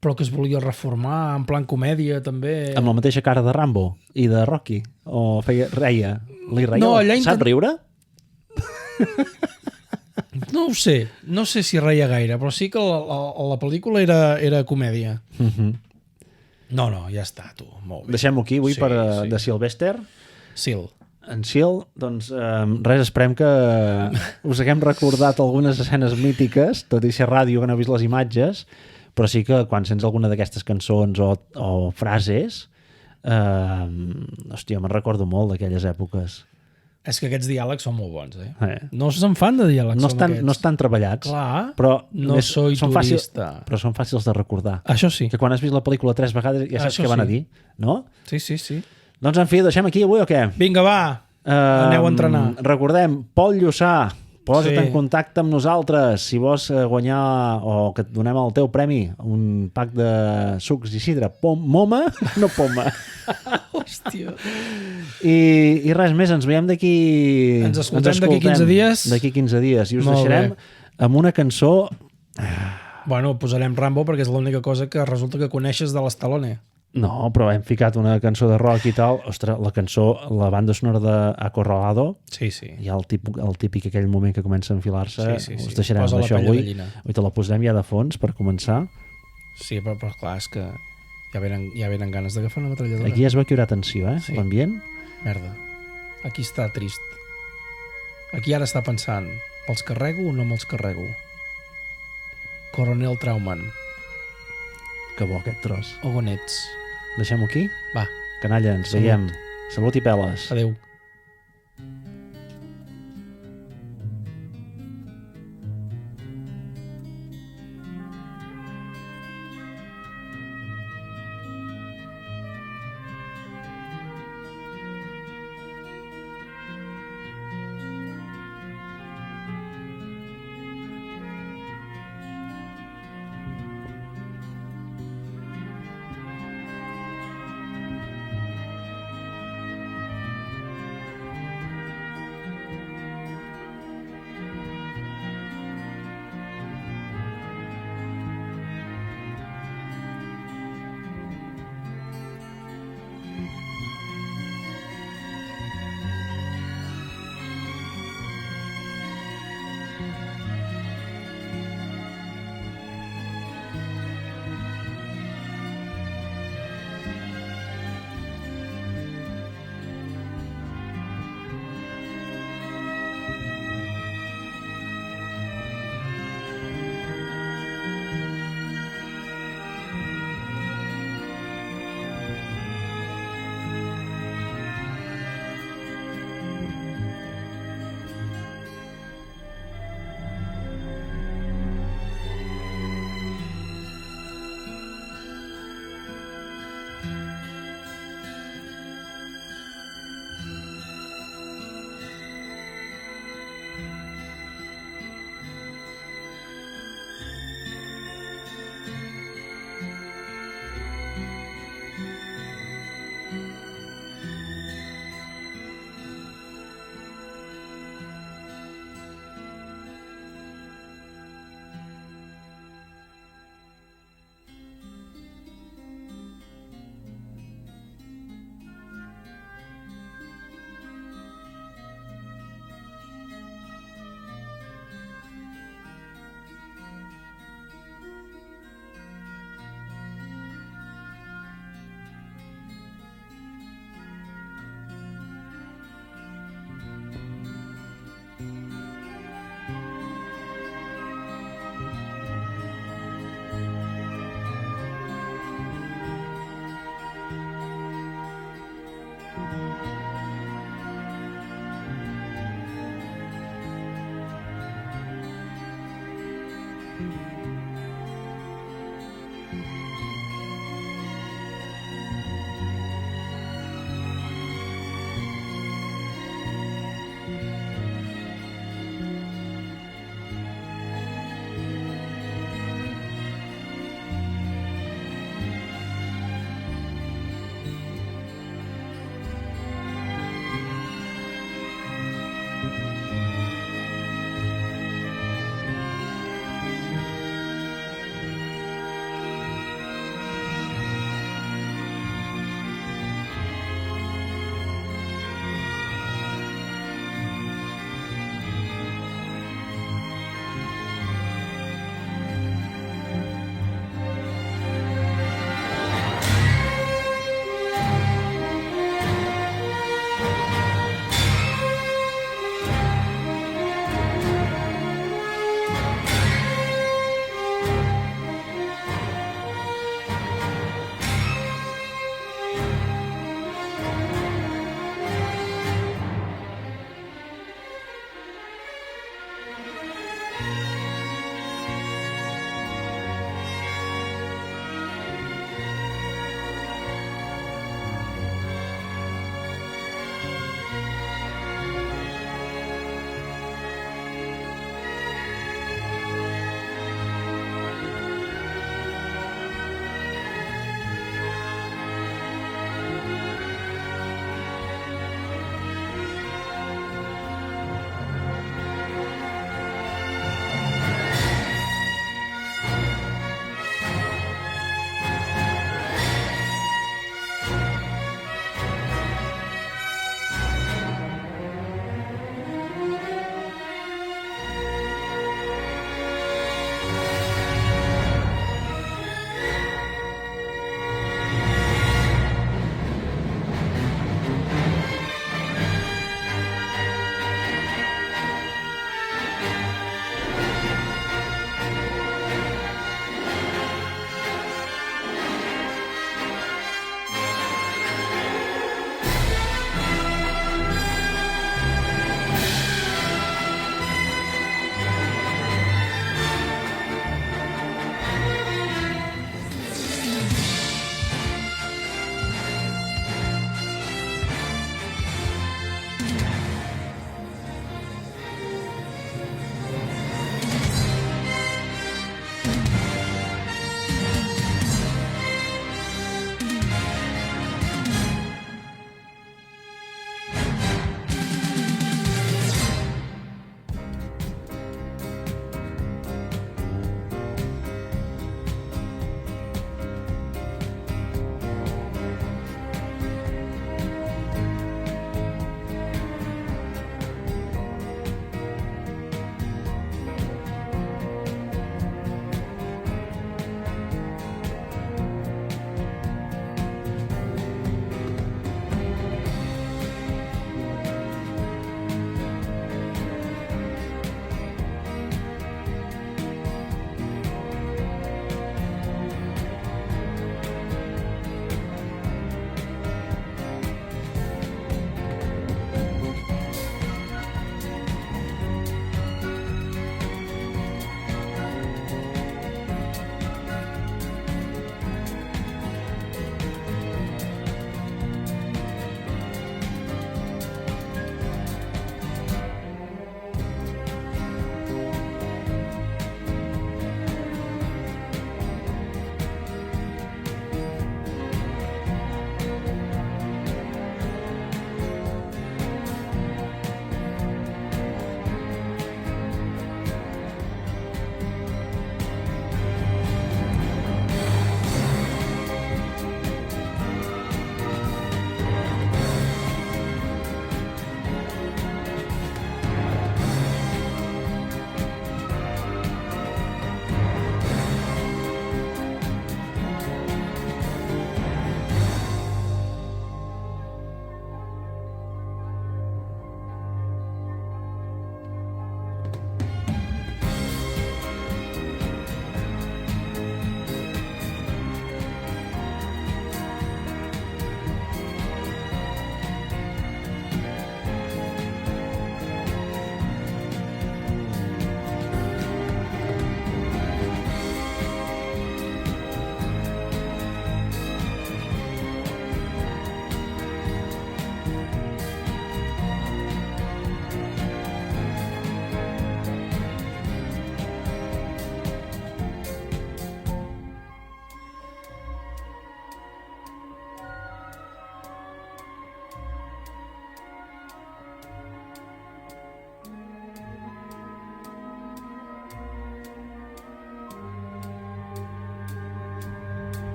però que es volia reformar, en plan comèdia, també. Amb la mateixa cara de Rambo i de Rocky? O reia? Li reia? No, allà Sap riure? No ho sé. No sé si reia gaire, però sí que la pel·lícula era comèdia. No, ja està, tu. Molt bé. Deixem-ho aquí avui de Sylvester. Sil. En Sil, doncs res, esperem que us haguem recordat algunes escenes mítiques, tot i ser ràdio que no heu vist les imatges, però sí que quan sents alguna d'aquestes cançons o frases, hòstia, me'n recordo molt d'aquelles èpoques. És que aquests diàlegs són molt bons, No se'n fan de diàlegs, no estan treballats. Clar, però no soy turista. Però són fàcils de recordar. Això sí. Que quan has vist la pel·lícula 3 vegades ja saps què van a dir, no? Sí. Doncs, en fi, deixem aquí avui o què? Vinga, va, aneu a entrenar. Recordem, Pol Lluçà, posa't en contacte amb nosaltres si vols guanyar o que et donem el teu premi, un pack de sucs i sidra. Moma? No poma. Hòstia. I res més, ens veiem d'aquí... Ens escoltem d'aquí 15 dies. D'aquí 15 dies. I us deixarem amb una cançó... Bueno, posarem Rambo perquè és l'única cosa que resulta que coneixes de l'Stallone. No, però hem ficat una cançó de rock i tal. Ostres, la cançó, la banda sonora d'Acorralado. Sí. Hi ha el típic aquell moment que comença a enfilar-se. Sí. Us deixarem Posa això la pell de avui. gallina. Avui te la posem ja de fons per començar. Sí, però clar, és que ja venen ganes d'agafar una metralladora. Aquí es va crear tensió, Sí. L'ambient. Merda. Aquí està trist. Aquí ara està pensant, me'ls carrego o no me'ls carrego? Coronel Trauman. Que bo aquest tros. O on ets? Deixem-ho aquí? Va. Canalla, ens veiem. Salut i peles. Adéu.